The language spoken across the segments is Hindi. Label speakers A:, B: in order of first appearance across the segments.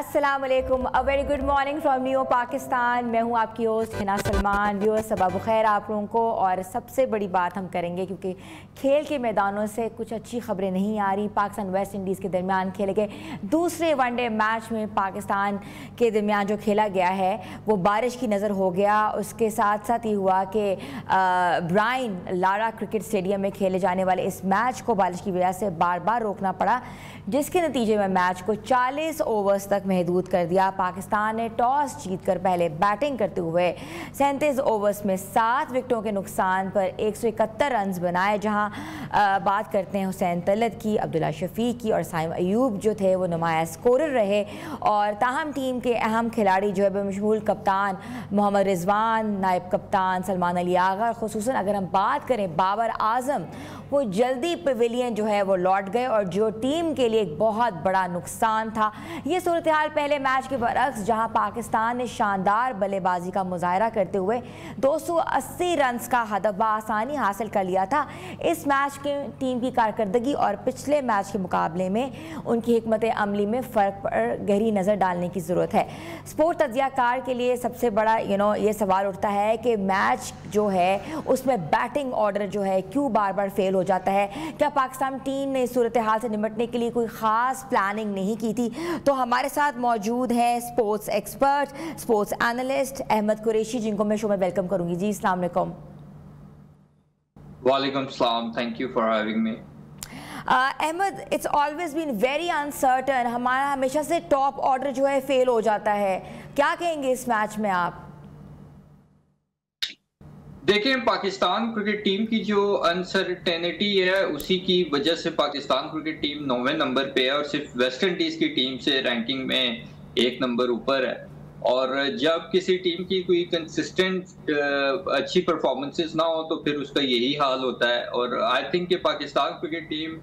A: अस्सलाम वालेकुम, a very good morning from new Pakistan. मैं हूं आपकी होस्ट हिना सलमान। व्यूअर्स सबा बखैर आप लोगों को। और सबसे बड़ी बात हम करेंगे क्योंकि खेल के मैदानों से कुछ अच्छी खबरें नहीं आ रही। पाकिस्तान वेस्ट इंडीज़ के दरमियान खेले गए दूसरे वनडे मैच में पाकिस्तान के दरमियान जो खेला गया है वो बारिश की नज़र हो गया। उसके साथ साथ ये हुआ कि ब्रायन लारा क्रिकेट स्टेडियम में खेले जाने वाले इस मैच को बारिश की वजह से बार बार रोकना पड़ा, जिसके नतीजे में मैच को 40 ओवर्स तक महदूद कर दिया। पाकिस्तान ने टॉस जीतकर पहले बैटिंग करते हुए 37 ओवर्स में 7 विकेटों के नुकसान पर 171 रन बनाए। जहां बात करते हैं हुसैन तलत की, अब्दुल्ला शफीक की और साइम अयूब जो थे वो नुमाया स्कोरर रहे। और ताहम टीम के अहम खिलाड़ी जो है बमशमूल कप्तान मोहम्मद रिजवान, नायब कप्तान सलमान अली आगा, खुसूसन अगर हम बात करें बाबर आजम, वो जल्दी पवेलियन जो है वो लौट गए और जो टीम के लिए एक बहुत बड़ा नुकसान था। ये सूरत हाल पहले मैच के बरक्स, जहां पाकिस्तान ने शानदार बल्लेबाजी का मुजाहरा करते हुए 280 रन का हदफ बआसानी हासिल कर लिया था। इस मैच के टीम की कारकर्दगी और पिछले मैच के मुकाबले में उनकी हिकमत अमली में फ़र्क पर गहरी नज़र डालने की ज़रूरत है। स्पोर्ट तज्ज़ियाकार के लिए सबसे बड़ा ये सवाल उठता है कि मैच जो है उसमें बैटिंग ऑर्डर जो है क्यों बार बार फेल हो जाता है। क्या पाकिस्तान टीम ने इस सूरत हाल से निपटने के लिए कोई ख़ास प्लानिंग नहीं की थी? तो हमारे साथ मौजूद हैं sports expert, sports analyst Ahmed Qureshi, जिनको मैं शो में वेलकम करूंगी। जी अस्सलाम वालेकुम।
B: वालेकुम सलाम, thank you for having me.
A: Ahmed, it's always been very uncertain, हमारा हमेशा से टॉप ऑर्डर जो है फेल हो जाता है। क्या कहेंगे इस मैच में आप?
B: देखिए, पाकिस्तान क्रिकेट टीम की जो अनसर्टेनिटी है उसी की वजह से पाकिस्तान क्रिकेट टीम 9वें नंबर पे है और सिर्फ वेस्ट इंडीज की टीम से रैंकिंग में 1 नंबर ऊपर है। और जब किसी टीम की कोई कंसिस्टेंट अच्छी परफॉर्मेंसेस ना हो तो फिर उसका यही हाल होता है। और आई थिंक कि पाकिस्तान क्रिकेट टीम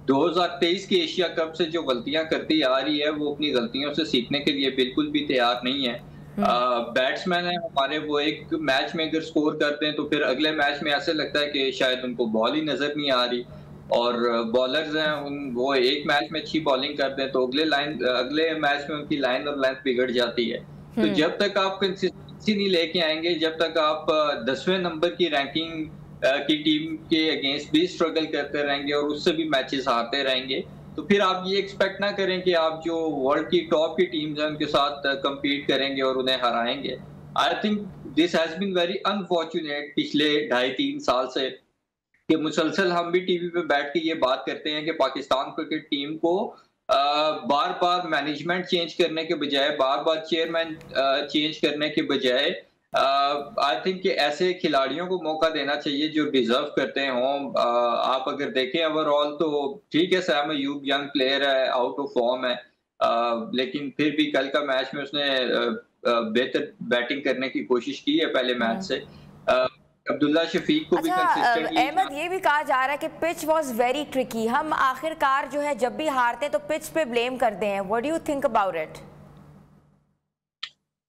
B: 2023 के एशिया कप से जो गलतियां करती आ रही है वो अपनी गलतियों से सीखने के लिए बिल्कुल भी तैयार नहीं है। बैट्समैन है हमारे, वो एक मैच में अगर स्कोर करते हैं तो फिर अगले मैच में ऐसे लगता है कि शायद उनको बॉल ही नजर नहीं आ रही। और बॉलर्स हैं वो एक मैच में अच्छी बॉलिंग करते हैं तो अगले मैच में उनकी लाइन और लेंथ बिगड़ जाती है। तो जब तक आप कंसिस्टेंसी नहीं लेके आएंगे, जब तक आप 10वें नंबर की रैंकिंग की टीम के अगेंस्ट भी स्ट्रगल करते रहेंगे और उससे भी मैचेस हारते रहेंगे, तो फिर आप ये एक्सपेक्ट ना करें कि आप जो वर्ल्ड की टॉप की टीम्स हैं उनके साथ कम्पीट करेंगे और उन्हें हराएंगे। I think this has been very unfortunate पिछले 2.5-3 साल से कि मुसलसल हम भी टीवी पे बैठ के ये बात करते हैं कि पाकिस्तान क्रिकेट टीम को बार बार मैनेजमेंट चेंज करने के बजाय, बार बार चेयरमैन चेंज करने के बजाय आई थिंक कि ऐसे खिलाड़ियों को मौका देना चाहिए जो डिजर्व करते हों। आप अगर देखें ओवरऑल तो ठीक है, सैम अयूब यंग प्लेयर है, आउट ऑफ फॉर्म है, लेकिन फिर भी कल का मैच में उसने बेहतर बैटिंग करने की कोशिश की है पहले मैच से। अब्दुल्ला शफीक को भी कंसिस्टेंटली।
A: अहमद, ये भी कहा जा रहा है कि पिच वाज वेरी ट्रिकी। हम आखिरकार जो है जब भी हारते हैं तो पिच पे ब्लेम करते हैं। What do you think about it?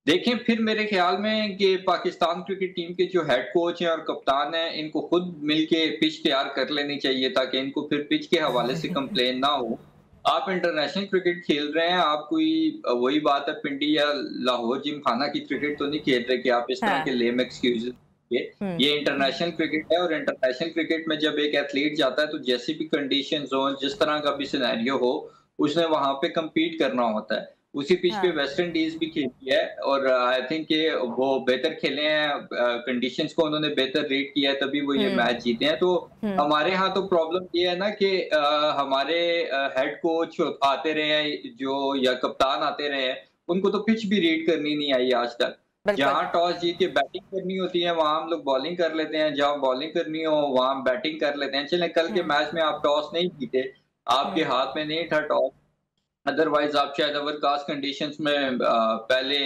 B: देखें, फिर मेरे ख्याल में कि पाकिस्तान क्रिकेट टीम के जो हेड कोच हैं और कप्तान हैं, इनको खुद मिलके पिच तैयार कर लेनी चाहिए ताकि इनको फिर पिच के हवाले से कंप्लेन ना हो। आप इंटरनेशनल क्रिकेट खेल रहे हैं, आप कोई वही बात है पिंडी या लाहौर जिमखाना की क्रिकेट तो नहीं खेल रहे कि आप इस तरह के लेम एक्सक्यूजेस। ये इंटरनेशनल क्रिकेट है और इंटरनेशनल क्रिकेट में जब एक एथलीट जाता है तो जैसी भी कंडीशंस हो, जिस तरह का भी सिनेरियो हो, उसने वहां पे कम्पीट करना होता है। उसी पिच पे वेस्ट इंडीज भी खेली है और आई थिंक कि वो बेहतर खेले हैं, कंडीशंस को उन्होंने बेहतर रीड किया है, तभी वो ये मैच जीते हैं। तो हमारे यहाँ तो प्रॉब्लम ये है ना कि हमारे हेड कोच आते रहे हैं जो या कप्तान आते रहे हैं, उनको तो पिच भी रीड करनी नहीं आई आज तक। जहाँ टॉस जीत के बैटिंग करनी होती है वहां हम लोग बॉलिंग कर लेते हैं, जहाँ बॉलिंग करनी हो वहां बैटिंग कर लेते हैं। चले कल के मैच में आप टॉस नहीं जीते, आपके हाथ में नहीं था टॉस, अदरवाइज आप शायद ओवरकास्ट कंडीशंस में पहले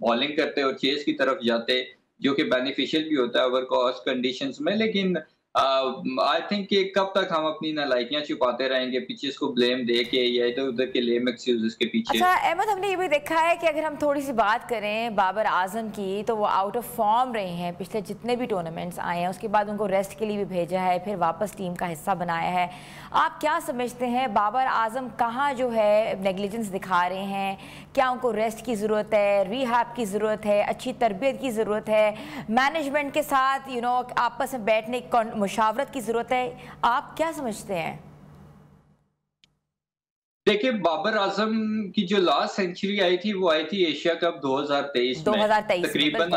B: बॉलिंग करते और चेस की तरफ जाते, जो कि बेनिफिशियल भी होता है ओवरकास्ट कंडीशंस में। लेकिन आई थिंक कि कब तक हम अपनी नालायकियां छुपाते रहेंगे पिचेस को ब्लेम दे के या इधर उधर के लेम एक्सक्यूजेस के पीछे।
A: अच्छा अहमद, हमने ये भी देखा है कि अगर हम थोड़ी सी बात करें बाबर आजम की, तो वो आउट ऑफ फॉर्म रहे हैं पिछले जितने भी टूर्नामेंट्स आए हैं। उसके बाद उनको रेस्ट के लिए भी भेजा है, फिर वापस टीम का हिस्सा बनाया है। आप क्या समझते हैं बाबर आजम कहाँ जो है नेग्लिजेंस दिखा रहे हैं? क्या उनको रेस्ट की ज़रूरत है, रिहैब की ज़रूरत है, अच्छी तरबियत की ज़रूरत है, मैनेजमेंट के साथ आपस में बैठने मुशावरत की ज़रूरत है? आप क्या समझते हैं?
B: देखिए, बाबर आजम की जो लास्ट सेंचुरी आई थी वो आई थी एशिया कप 2023 में।
A: 2023
B: तकरीबन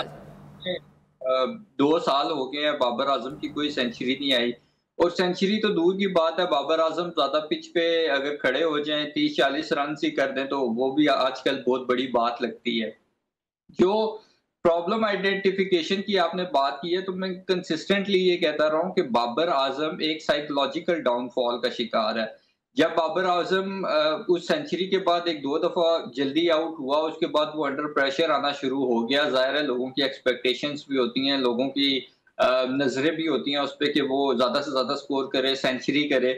B: 2 साल हो गए हैं बाबर आजम की कोई सेंचुरी नहीं आई। और सेंचुरी तो दूर की बात है, बाबर आजम ज्यादा पिच पे अगर खड़े हो जाएं 30-40 रन ही कर दें तो वो भी आजकल बहुत बड़ी बात लगती है। जो प्रॉब्लम आइडेंटिफिकेशन की आपने बात की है, तो मैं कंसिस्टेंटली ये कहता रहा हूं कि बाबर आजम एक साइकोलॉजिकल डाउनफॉल का शिकार है। जब बाबर आजम उस सेंचुरी के बाद 1-2 दफा जल्दी आउट हुआ, उसके बाद वो अंडर प्रेशर आना शुरू हो गया। जाहिर है लोगों की एक्सपेक्टेशंस भी होती हैं, लोगों की नजरें भी होती हैं उस पे कि वो ज्यादा से ज्यादा स्कोर करे, सेंचुरी करे।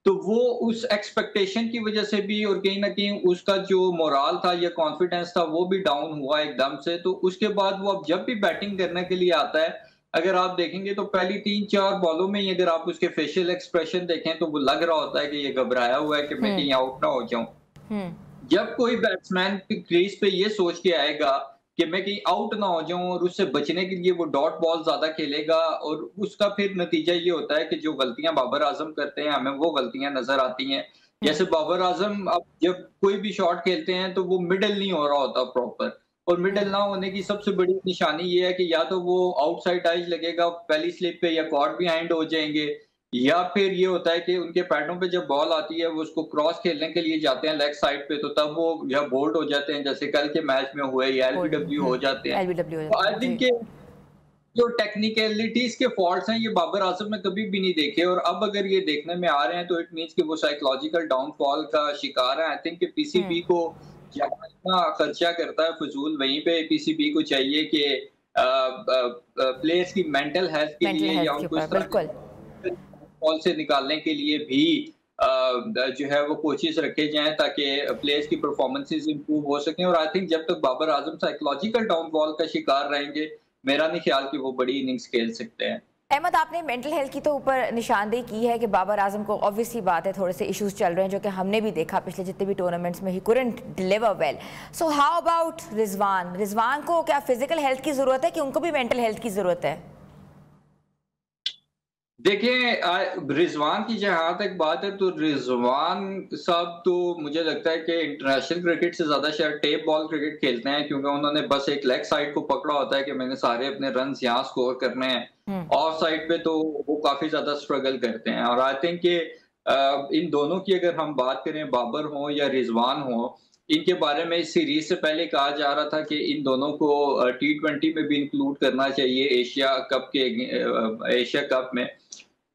B: तो वो उस एक्सपेक्टेशन की वजह से भी और कहीं ना कहीं उसका जो मोराल था या कॉन्फिडेंस था वो भी डाउन हुआ एकदम से। तो उसके बाद वो अब जब भी बैटिंग करने के लिए आता है, अगर आप देखेंगे तो पहली 3-4 बॉलों में ही अगर आप उसके फेशियल एक्सप्रेशन देखें तो वो लग रहा होता है कि ये घबराया हुआ है कि मैं कहीं आउट ना हो जाऊं। जब कोई बैट्समैन क्रीज पे ये सोच के आएगा कि मैं कहीं आउट ना हो जाऊं और उससे बचने के लिए वो डॉट बॉल ज्यादा खेलेगा, और उसका फिर नतीजा ये होता है कि जो गलतियां बाबर आजम करते हैं हमें वो गलतियां नजर आती हैं। जैसे बाबर आजम अब जब कोई भी शॉट खेलते हैं तो वो मिडल नहीं हो रहा होता प्रॉपर, और मिडल ना होने की सबसे बड़ी निशानी ये है कि या तो वो आउटसाइड एज लगेगा पहली स्लिप पे या कॉर्ड बिहाइंड हो जाएंगे, या फिर ये होता है कि उनके पैडों पे जब बॉल आती है वो उसको क्रॉस खेलने के लिए जाते हैं लेग साइड पे, तो तब वो या बोल्ड हो जाते हैं जैसे कल के मैच में हुए, या एलबीडब्ल्यू हो जाते हैं। तो आई थिंक के जो टेक्निकलिटीज के फॉल्ट्स हैं ये बाबर आजम में कभी भी नहीं देखे, और अब अगर ये देखने में आ रहे हैं तो इट मींस कि वो साइकोलॉजिकल डाउनफॉल का शिकार है। आई थिंक कि पीसीबी को इतना खर्चा करता है फजूल, वहीं पे पीसीबी को चाहिए कि प्लेयर्स की मेंटल हेल्थ के लिए या उनको इस तरह फॉल से निकालने के लिए भी जो है वो कोचिज रखे जाएं ताकि प्लेयर्स की परफॉर्मेंसेस इंप्रूव हो सकें। और आई थिंक जब तक बाबर आजम साइकोलॉजिकल डाउनफॉल का शिकार रहेंगे, मेरा नहीं ख्याल कि वो बड़ी इनिंग्स खेल सकते हैं।
A: अहमद, आपने मेंटल हेल्थ की तो ऊपर निशानदेही की है कि बाबर आजम को ऑब्वियसली बात है थोड़े से इश्यूज चल रहे हैं, जो कि हमने भी देखा पिछले जितने भी टूर्नामेंट्स में he couldn't deliver well. So how about Rizwan को क्या फिजिकल हेल्थ की जरूरत है कि उनको भी मेंटल हेल्थ की जरूरत है?
B: देखिए, रिजवान की जहां तक बात है तो रिजवान साहब तो मुझे लगता है कि इंटरनेशनल क्रिकेट से ज्यादा शायद टेप बॉल क्रिकेट खेलते हैं, क्योंकि उन्होंने बस एक लेग साइड को पकड़ा होता है कि मैंने सारे अपने रन यहाँ स्कोर करने हैं। ऑफ साइड पे तो वो काफी ज्यादा स्ट्रगल करते हैं। और आई थिंक कि इन दोनों की अगर हम बात करें, बाबर हो या रिजवान हो, इनके बारे में इस सीरीज से पहले कहा जा रहा था कि इन दोनों को T20 में भी इंक्लूड करना चाहिए एशिया कप में।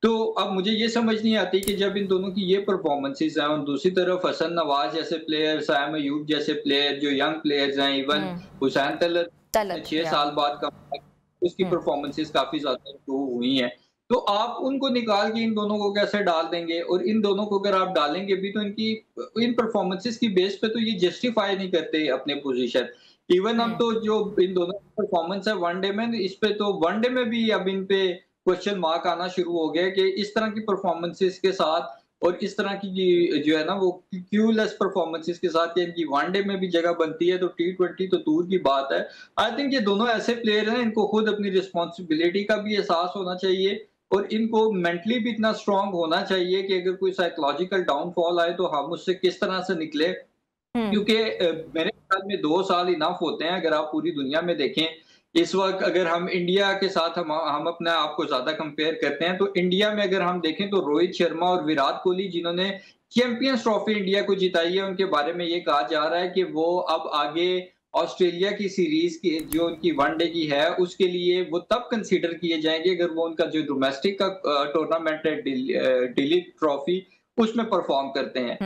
B: तो अब मुझे ये समझ नहीं आती कि जब इन दोनों की ये परफॉर्मेंसेस हैं और दूसरी तरफ हसन नवाज जैसे प्लेयर, साइम अयूब जैसे प्लेयर जो यंग प्लेयर्स हैं, इवन हुसैन तलत 6 साल बाद उसकी परफॉर्मेंसेस काफी ज्यादा इंप्रूव हुई हैं, तो आप उनको निकाल के इन दोनों को कैसे डाल देंगे? और इन दोनों को अगर आप डालेंगे भी तो इन परफॉर्मेंसेस की बेस पे तो ये जस्टिफाई नहीं करते अपने पोजीशन। इवन हम तो जो इन दोनों की परफॉर्मेंस है वनडे में, इस पे तो वनडे में भी अब इन पे क्वेश्चन मार्क आना शुरू हो गया कि इस तरह की परफॉर्मेंसेस के साथ और इस तरह की जो है ना वो क्यूलेस परफॉर्मेंसेस के साथ इनकी वनडे में भी जगह बनती है तो T20 तो दूर की बात है। आई थिंक ये दोनों ऐसे प्लेयर हैं, इनको खुद अपनी रिस्पॉन्सिबिलिटी का भी एहसास होना चाहिए और इनको मेंटली भी इतना स्ट्रांग होना चाहिए कि अगर कोई साइकोलॉजिकल डाउनफॉल आए तो हम उससे किस तरह से निकले। क्योंकि मेरे ख्याल में 2 साल इनफ होते हैं। अगर आप पूरी दुनिया में देखें इस वक्त, अगर हम इंडिया के साथ हम अपने आप को ज्यादा कंपेयर करते हैं तो इंडिया में अगर हम देखें तो रोहित शर्मा और विराट कोहली जिन्होंने चैंपियंस ट्रॉफी इंडिया को जिताई है, उनके बारे में ये कहा जा रहा है कि वो अब आगे ऑस्ट्रेलिया की सीरीज की जो उनकी वनडे की है उसके लिए वो तब कंसीडर किए जाएंगे अगर वो उनका जो डोमेस्टिक का टूर्नामेंट है दिलीप ट्रॉफी उसमें परफॉर्म करते हैं।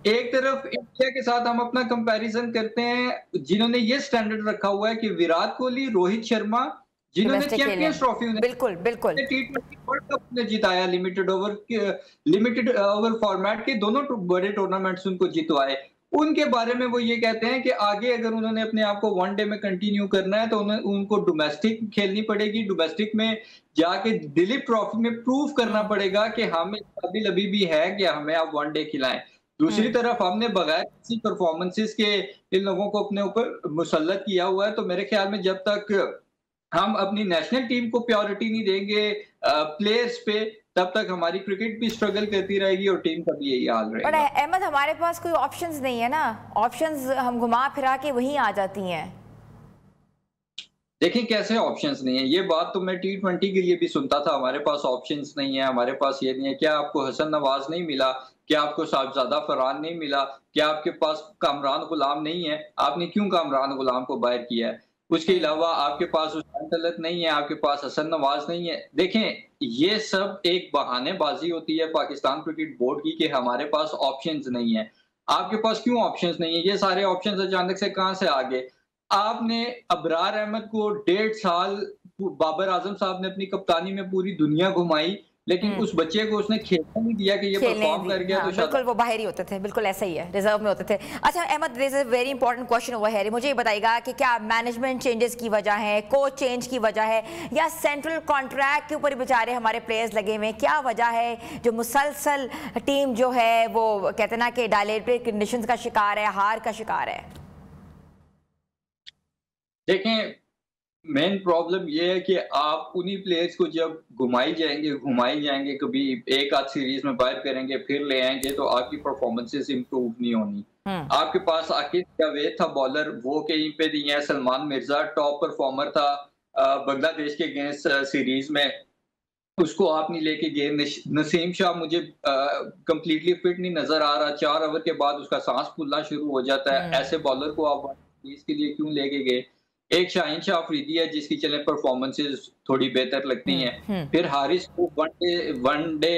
B: एक तरफ इंडिया के साथ हम अपना कंपैरिजन करते हैं जिन्होंने ये स्टैंडर्ड रखा हुआ है कि विराट कोहली, रोहित शर्मा जिन्होंने
A: डोमेस्टिक खेले,
B: चैंपियंस ट्रॉफी
A: बिल्कुल बिल्कुल।
B: T20 वर्ल्ड कप ने जिताया, लिमिटेड ओवर फॉर्मेट के दोनों बड़े टूर्नामेंट्स उनको जितवाए। उनके बारे में वो ये कहते हैं कि आगे अगर उन्होंने अपने आप को वनडे में कंटिन्यू करना है तो उनको डोमेस्टिक खेलनी पड़ेगी, डोमेस्टिक में जाके दिलीप ट्रॉफी में प्रूव करना पड़ेगा कि हमें काबिल अभी भी है कि हमें आप वनडे खिलाएं। दूसरी तरफ हमने बगैर किसी परफॉर्मेंसेस के इन लोगों को अपने ऊपर मुसल्लत किया हुआ है, तो मेरे ख्याल में जब तक हम अपनी नेशनल टीम को प्रायोरिटी नहीं देंगे प्लेयर्स पे, तब तक हमारी क्रिकेट भी स्ट्रगल करती रहेगी और टीम का भी यही हाल
A: पर
B: रहेगा।
A: अहमद, हमारे पास कोई ऑप्शंस नहीं है ना, ऑप्शंस हम घुमा फिरा के वहीं आ जाती हैं।
B: देखिए कैसे ऑप्शंस नहीं है, ये बात तो मैं T20 के लिए भी सुनता था, हमारे पास ऑप्शंस नहीं है, हमारे पास ये नहीं है। क्या आपको हसन नवाज नहीं मिला? क्या आपको साहबजादा फरहान नहीं मिला? क्या आपके पास कामरान गुलाम नहीं है? आपने क्यों कामरान गुलाम को बाहर किया है? उसके अलावा आपके पास हुसैन तलत नहीं है, आपके पास हसन नवाज नहीं है। देखें, ये सब एक बहानेबाजी होती है पाकिस्तान क्रिकेट बोर्ड की कि हमारे पास ऑप्शंस नहीं है। आपके पास क्यों ऑप्शंस नहीं है? ये सारे ऑप्शंस अचानक से कहां से आ गए? आपने अबरार अहमद को 1.5 साल, बाबर आजम साहब ने अपनी कप्तानी में पूरी दुनिया घुमाई, लेकिन उस बच्चे को उसने खेलने नहीं दिया कि ये परफॉर्म कर गया।
A: हाँ,
B: तो
A: बिल्कुल वो बाहर ही होते थे, बिल्कुल ऐसा ही है, रिजर्व में होते थे। अच्छा Ahmed, there is a very important question over here, मुझे ये बताइएगा कि क्या मैनेजमेंट चेंजेस की वजह है, कोच चेंज की वजह है, या सेंट्रल कॉन्ट्रैक्ट के ऊपर बेचारे हमारे प्लेयर्स लगे हुए हैं? क्या वजह है जो मुसलसल टीम जो है वो कहते ना कि डायलेटेड कंडीशंस का शिकार है, हार का शिकार है?
B: देखें, मेन प्रॉब्लम ये है कि आप उन्हीं प्लेयर्स को जब घुमाई जाएंगे, कभी एक आध सीरीज में बाहर करेंगे फिर ले आएंगे, तो आपकी परफॉर्मेंसेस इंप्रूव नहीं होनी। आपके पास आकिब जावेद था बॉलर, वो कहीं पे नहीं है। सलमान मिर्जा टॉप परफॉर्मर था बांग्लादेश के अगेंस्ट सीरीज में, उसको आप नहीं लेके गए। नसीम शाह मुझे कंप्लीटली फिट नहीं नजर आ रहा, 4 ओवर के बाद उसका सांस फूलना शुरू हो जाता है। ऐसे बॉलर को आप इसके लिए क्यों लेके गए? एक शाहीन शाह अफरीदी है जिसकी चले परफॉर्मेंसेस थोड़ी बेहतर लगती हैं। फिर हारिस को वनडे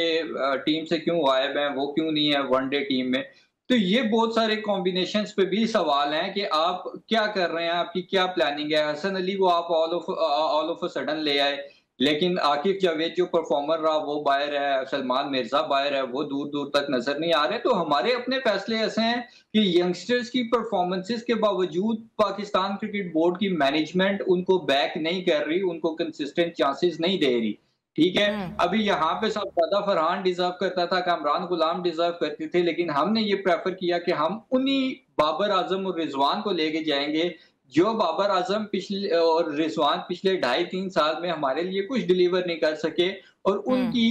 B: टीम से क्यों गायब है, वो क्यों नहीं है वनडे टीम में? तो ये बहुत सारे कॉम्बिनेशंस पे भी सवाल हैं कि आप क्या कर रहे हैं, आपकी क्या प्लानिंग है। हसन अली को आप ऑल ऑफ अ सडन ले आए, लेकिन आकिब जावेद जो परफॉर्मर रहा वो बाहर है, सलमान मिर्जा बाहर है, वो दूर दूर तक नजर नहीं आ रहे। तो हमारे अपने फैसले ऐसे हैं कि यंगस्टर्स की परफॉर्मेंसेस के बावजूद पाकिस्तान क्रिकेट बोर्ड की मैनेजमेंट उनको बैक नहीं कर रही, उनको कंसिस्टेंट चांसेस नहीं दे रही। ठीक है, अभी यहाँ पे साहबजादा फरहान डिजर्व करता था, कामरान गुलाम डिजर्व करते थे, लेकिन हमने ये प्रेफर किया कि हम उन्हीं बाबर आजम और रिजवान को लेके जाएंगे जो बाबर आजम पिछले और रिजवान पिछले 2.5-3 साल में हमारे लिए कुछ डिलीवर नहीं कर सके, और उनकी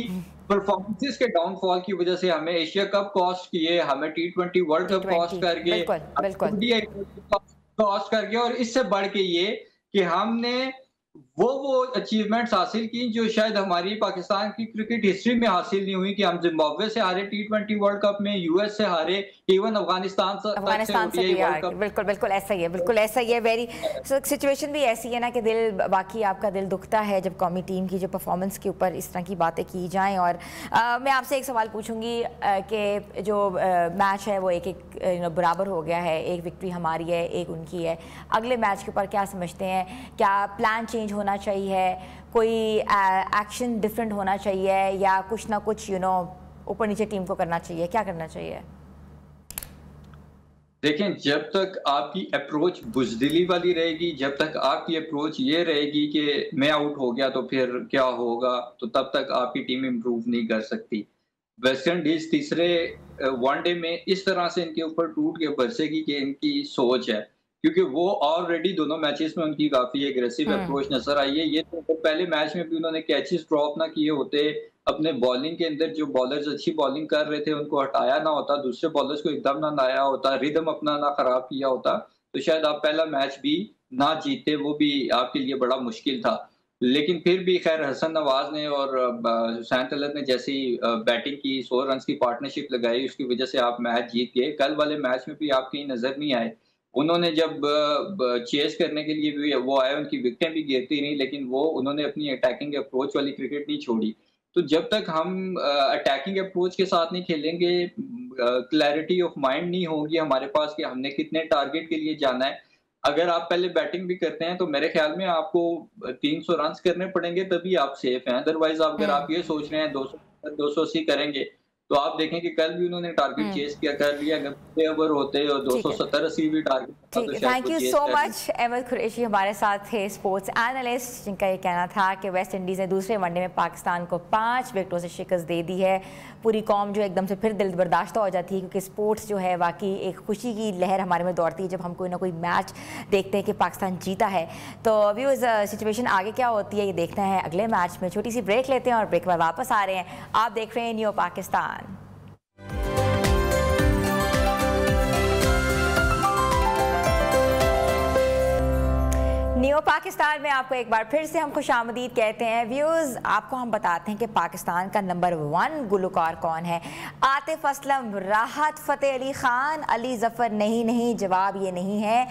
B: परफॉर्मेंसेस के डाउनफॉल की वजह से हमें एशिया कप कॉस्ट किए, हमें T20 वर्ल्ड कप कॉस्ट करके, कॉस्ट करके, और इससे बढ़ के ये कि हमने वो अचीवमेंट्स हासिल की जो शायद हमारी पाकिस्तान की क्रिकेट हिस्ट्री में हासिल नहीं हुई, कि हम जिम्बाब्वे से हारे T20 वर्ल्ड कप में, यूएस से हारे, इवन अफगानिस्तान से भी हारे।
A: बिल्कुल बिल्कुल ऐसा ही है, बिल्कुल ऐसा ही है। वेरी सिचुएशन भी ऐसी है ना कि दिल, बाकी आपका दिल दुखता है जब कौमी टीम की जो परफॉर्मेंस के ऊपर इस तरह की बातें की जाएं। और मैं आपसे एक सवाल पूछूंगी कि जो मैच है वो एक बराबर हो गया है, एक विक्ट्री हमारी है, एक उनकी है। अगले मैच के ऊपर क्या समझते हैं? क्या प्लान चेंज होना चाहिए, कोई एक्शन डिफरेंट होना चाहिए, या कुछ ना कुछ ऊपर नीचे टीम को करना चाहिए? क्या करना चाहिए?
B: देखें, जब तक आपकी अप्रोच बुजदिली वाली रहेगी, जब तक आपकी अप्रोच ये रहेगी कि मैं आउट हो गया तो फिर क्या होगा, तो तब तक आपकी टीम इंप्रूव नहीं कर सकती। वेस्ट इंडीज तीसरे वनडे में इस तरह से इनके ऊपर टूट के बरसेगी कि इनकी सोच है, क्योंकि वो ऑलरेडी दोनों मैचेस में उनकी काफी एग्रेसिव अप्रोच नजर आई है। ये तो पहले मैच में भी उन्होंने कैचेस ड्रॉप ना किए होते, अपने बॉलिंग के अंदर जो बॉलर्स अच्छी बॉलिंग कर रहे थे उनको हटाया ना होता, दूसरे बॉलर्स को एकदम ना लाया होता, रिदम अपना ना खराब किया होता, तो शायद आप पहला मैच भी ना जीते, वो भी आपके लिए बड़ा मुश्किल था। लेकिन फिर भी खैर हसन नवाज ने और हुसैन तलत ने जैसी बैटिंग की, 100 रन की पार्टनरशिप लगाई, उसकी वजह से आप मैच जीत गए। कल वाले मैच में भी आप कहीं नजर नहीं आए। उन्होंने जब चेस करने के लिए भी वो आए, उनकी विकेटें भी गिरती रही, लेकिन वो उन्होंने अपनी अटैकिंग अप्रोच वाली क्रिकेट नहीं छोड़ी। तो जब तक हम अटैकिंग अप्रोच के साथ नहीं खेलेंगे, क्लैरिटी ऑफ माइंड नहीं होगी हमारे पास कि हमने कितने टारगेट के लिए जाना है, अगर आप पहले बैटिंग भी करते हैं तो मेरे ख्याल में आपको 300 रन करने पड़ेंगे, तभी आप सेफ हैं। अदरवाइज अगर आप ये सोच रहे हैं 280 करेंगे, तो आप देखें कि कल भी उन्होंने टारगेट चेस किया, कर लिया। अगर 6 ओवर होते और 270-80 भी टारगेट,
A: ठीक है। Thank you so much. Ahmed Qureshi हमारे साथ थे, स्पोर्ट्स एनालिस्ट, जिनका ये कहना था कि वेस्ट इंडीज़ ने दूसरे वनडे में पाकिस्तान को 5 विकेटों से शिकस्त दे दी है। पूरी कौम जो एकदम से फिर दिल बर्दाश्त हो जाती है, क्योंकि स्पोर्ट्स जो है वाकई एक खुशी की लहर हमारे में दौड़ती है जब हम कोई ना कोई मैच देखते हैं कि पाकिस्तान जीता है। तो अभी उस सिचुएशन आगे क्या होती है ये देखना है अगले मैच में। छोटी सी ब्रेक लेते हैं और ब्रेक के बाद वापस आ रहे हैं। आप देख रहे हैं न्यू पाकिस्तान। न्यू पाकिस्तान में आपको एक बार फिर से हम खुशामदीद कहते हैं। व्यूज़, आपको हम बताते हैं कि पाकिस्तान का नंबर 1 गुलकार कौन है। आतिफ असलम, राहत फ़तेह अली ख़ान, अली ज़फ़र? नहीं, जवाब ये नहीं है।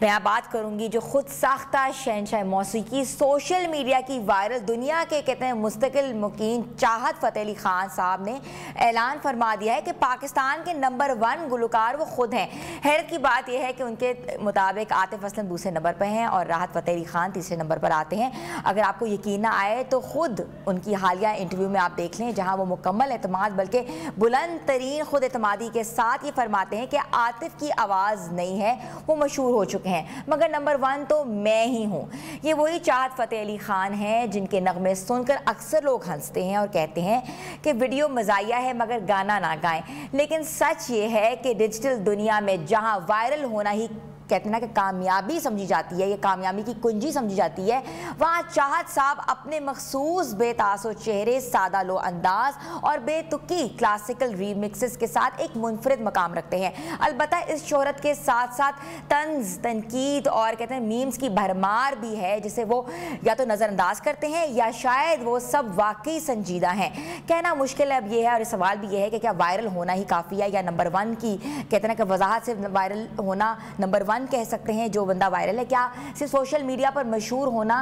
A: मैं बात करूंगी जो खुद साख्ता शहंशाह मौसीकी, सोशल मीडिया की वायरल, दुनिया के कहते हैं मुस्तकिल मुकीन चाहत फ़तेह अली ख़ान साहब ने ऐलान फरमा दिया है कि पाकिस्तान के नंबर 1 गुलकार वो खुद हैं। हैरत की बात यह है कि उनके मुताबिक आतिफ असलम दूसरे नंबर पर हैं और राहत फ़तेह अली ख़ान तीसरे नंबर पर आते हैं। अगर आपको यकीन ना आए तो खुद उनकी हालिया इंटरव्यू में आप देख लें, जहां वो मुकम्मल एतमाद बल्कि बुलंद तरीन खुद एतमादी के साथ ये फरमाते हैं कि आतिफ की आवाज़ नहीं है, वो मशहूर हो चुके हैं, मगर नंबर 1 तो मैं ही हूँ। ये वही चाहत फ़तेह अली ख़ान हैं जिनके नगमे सुनकर अक्सर लोग हंसते हैं और कहते हैं कि वीडियो मज़ाहिया है मगर गाना ना गाएं। लेकिन सच ये है कि डिजिटल दुनिया में जहाँ वायरल होना ही कहते हैं ना कि कामयाबी समझी जाती है, ये कामयाबी की कुंजी समझी जाती है, वहाँ चाहत साहब अपने मखसूस बेतासो चेहरे, सादा लो अंदाज और बेतुकी क्लासिकल रीमिक्सेस के साथ एक मुनफरिद मकाम रखते हैं। अलबत्ता इस शोहरत के साथ साथ तंज, तनकीद और कहते हैं मीम्स की भरमार भी है, जिसे वो या तो नज़रअंदाज करते हैं या शायद वो सब वाकई संजीदा हैं। कहना मुश्किल अब ये है और सवाल भी ये है कि क्या वायरल होना ही काफ़ी है या नंबर 1 की कहते हैं ना कि वजाहत से वायरल होना नंबर 1 कह सकते हैं जो बंदा वायरल है? क्या सिर्फ सोशल मीडिया पर मशहूर होना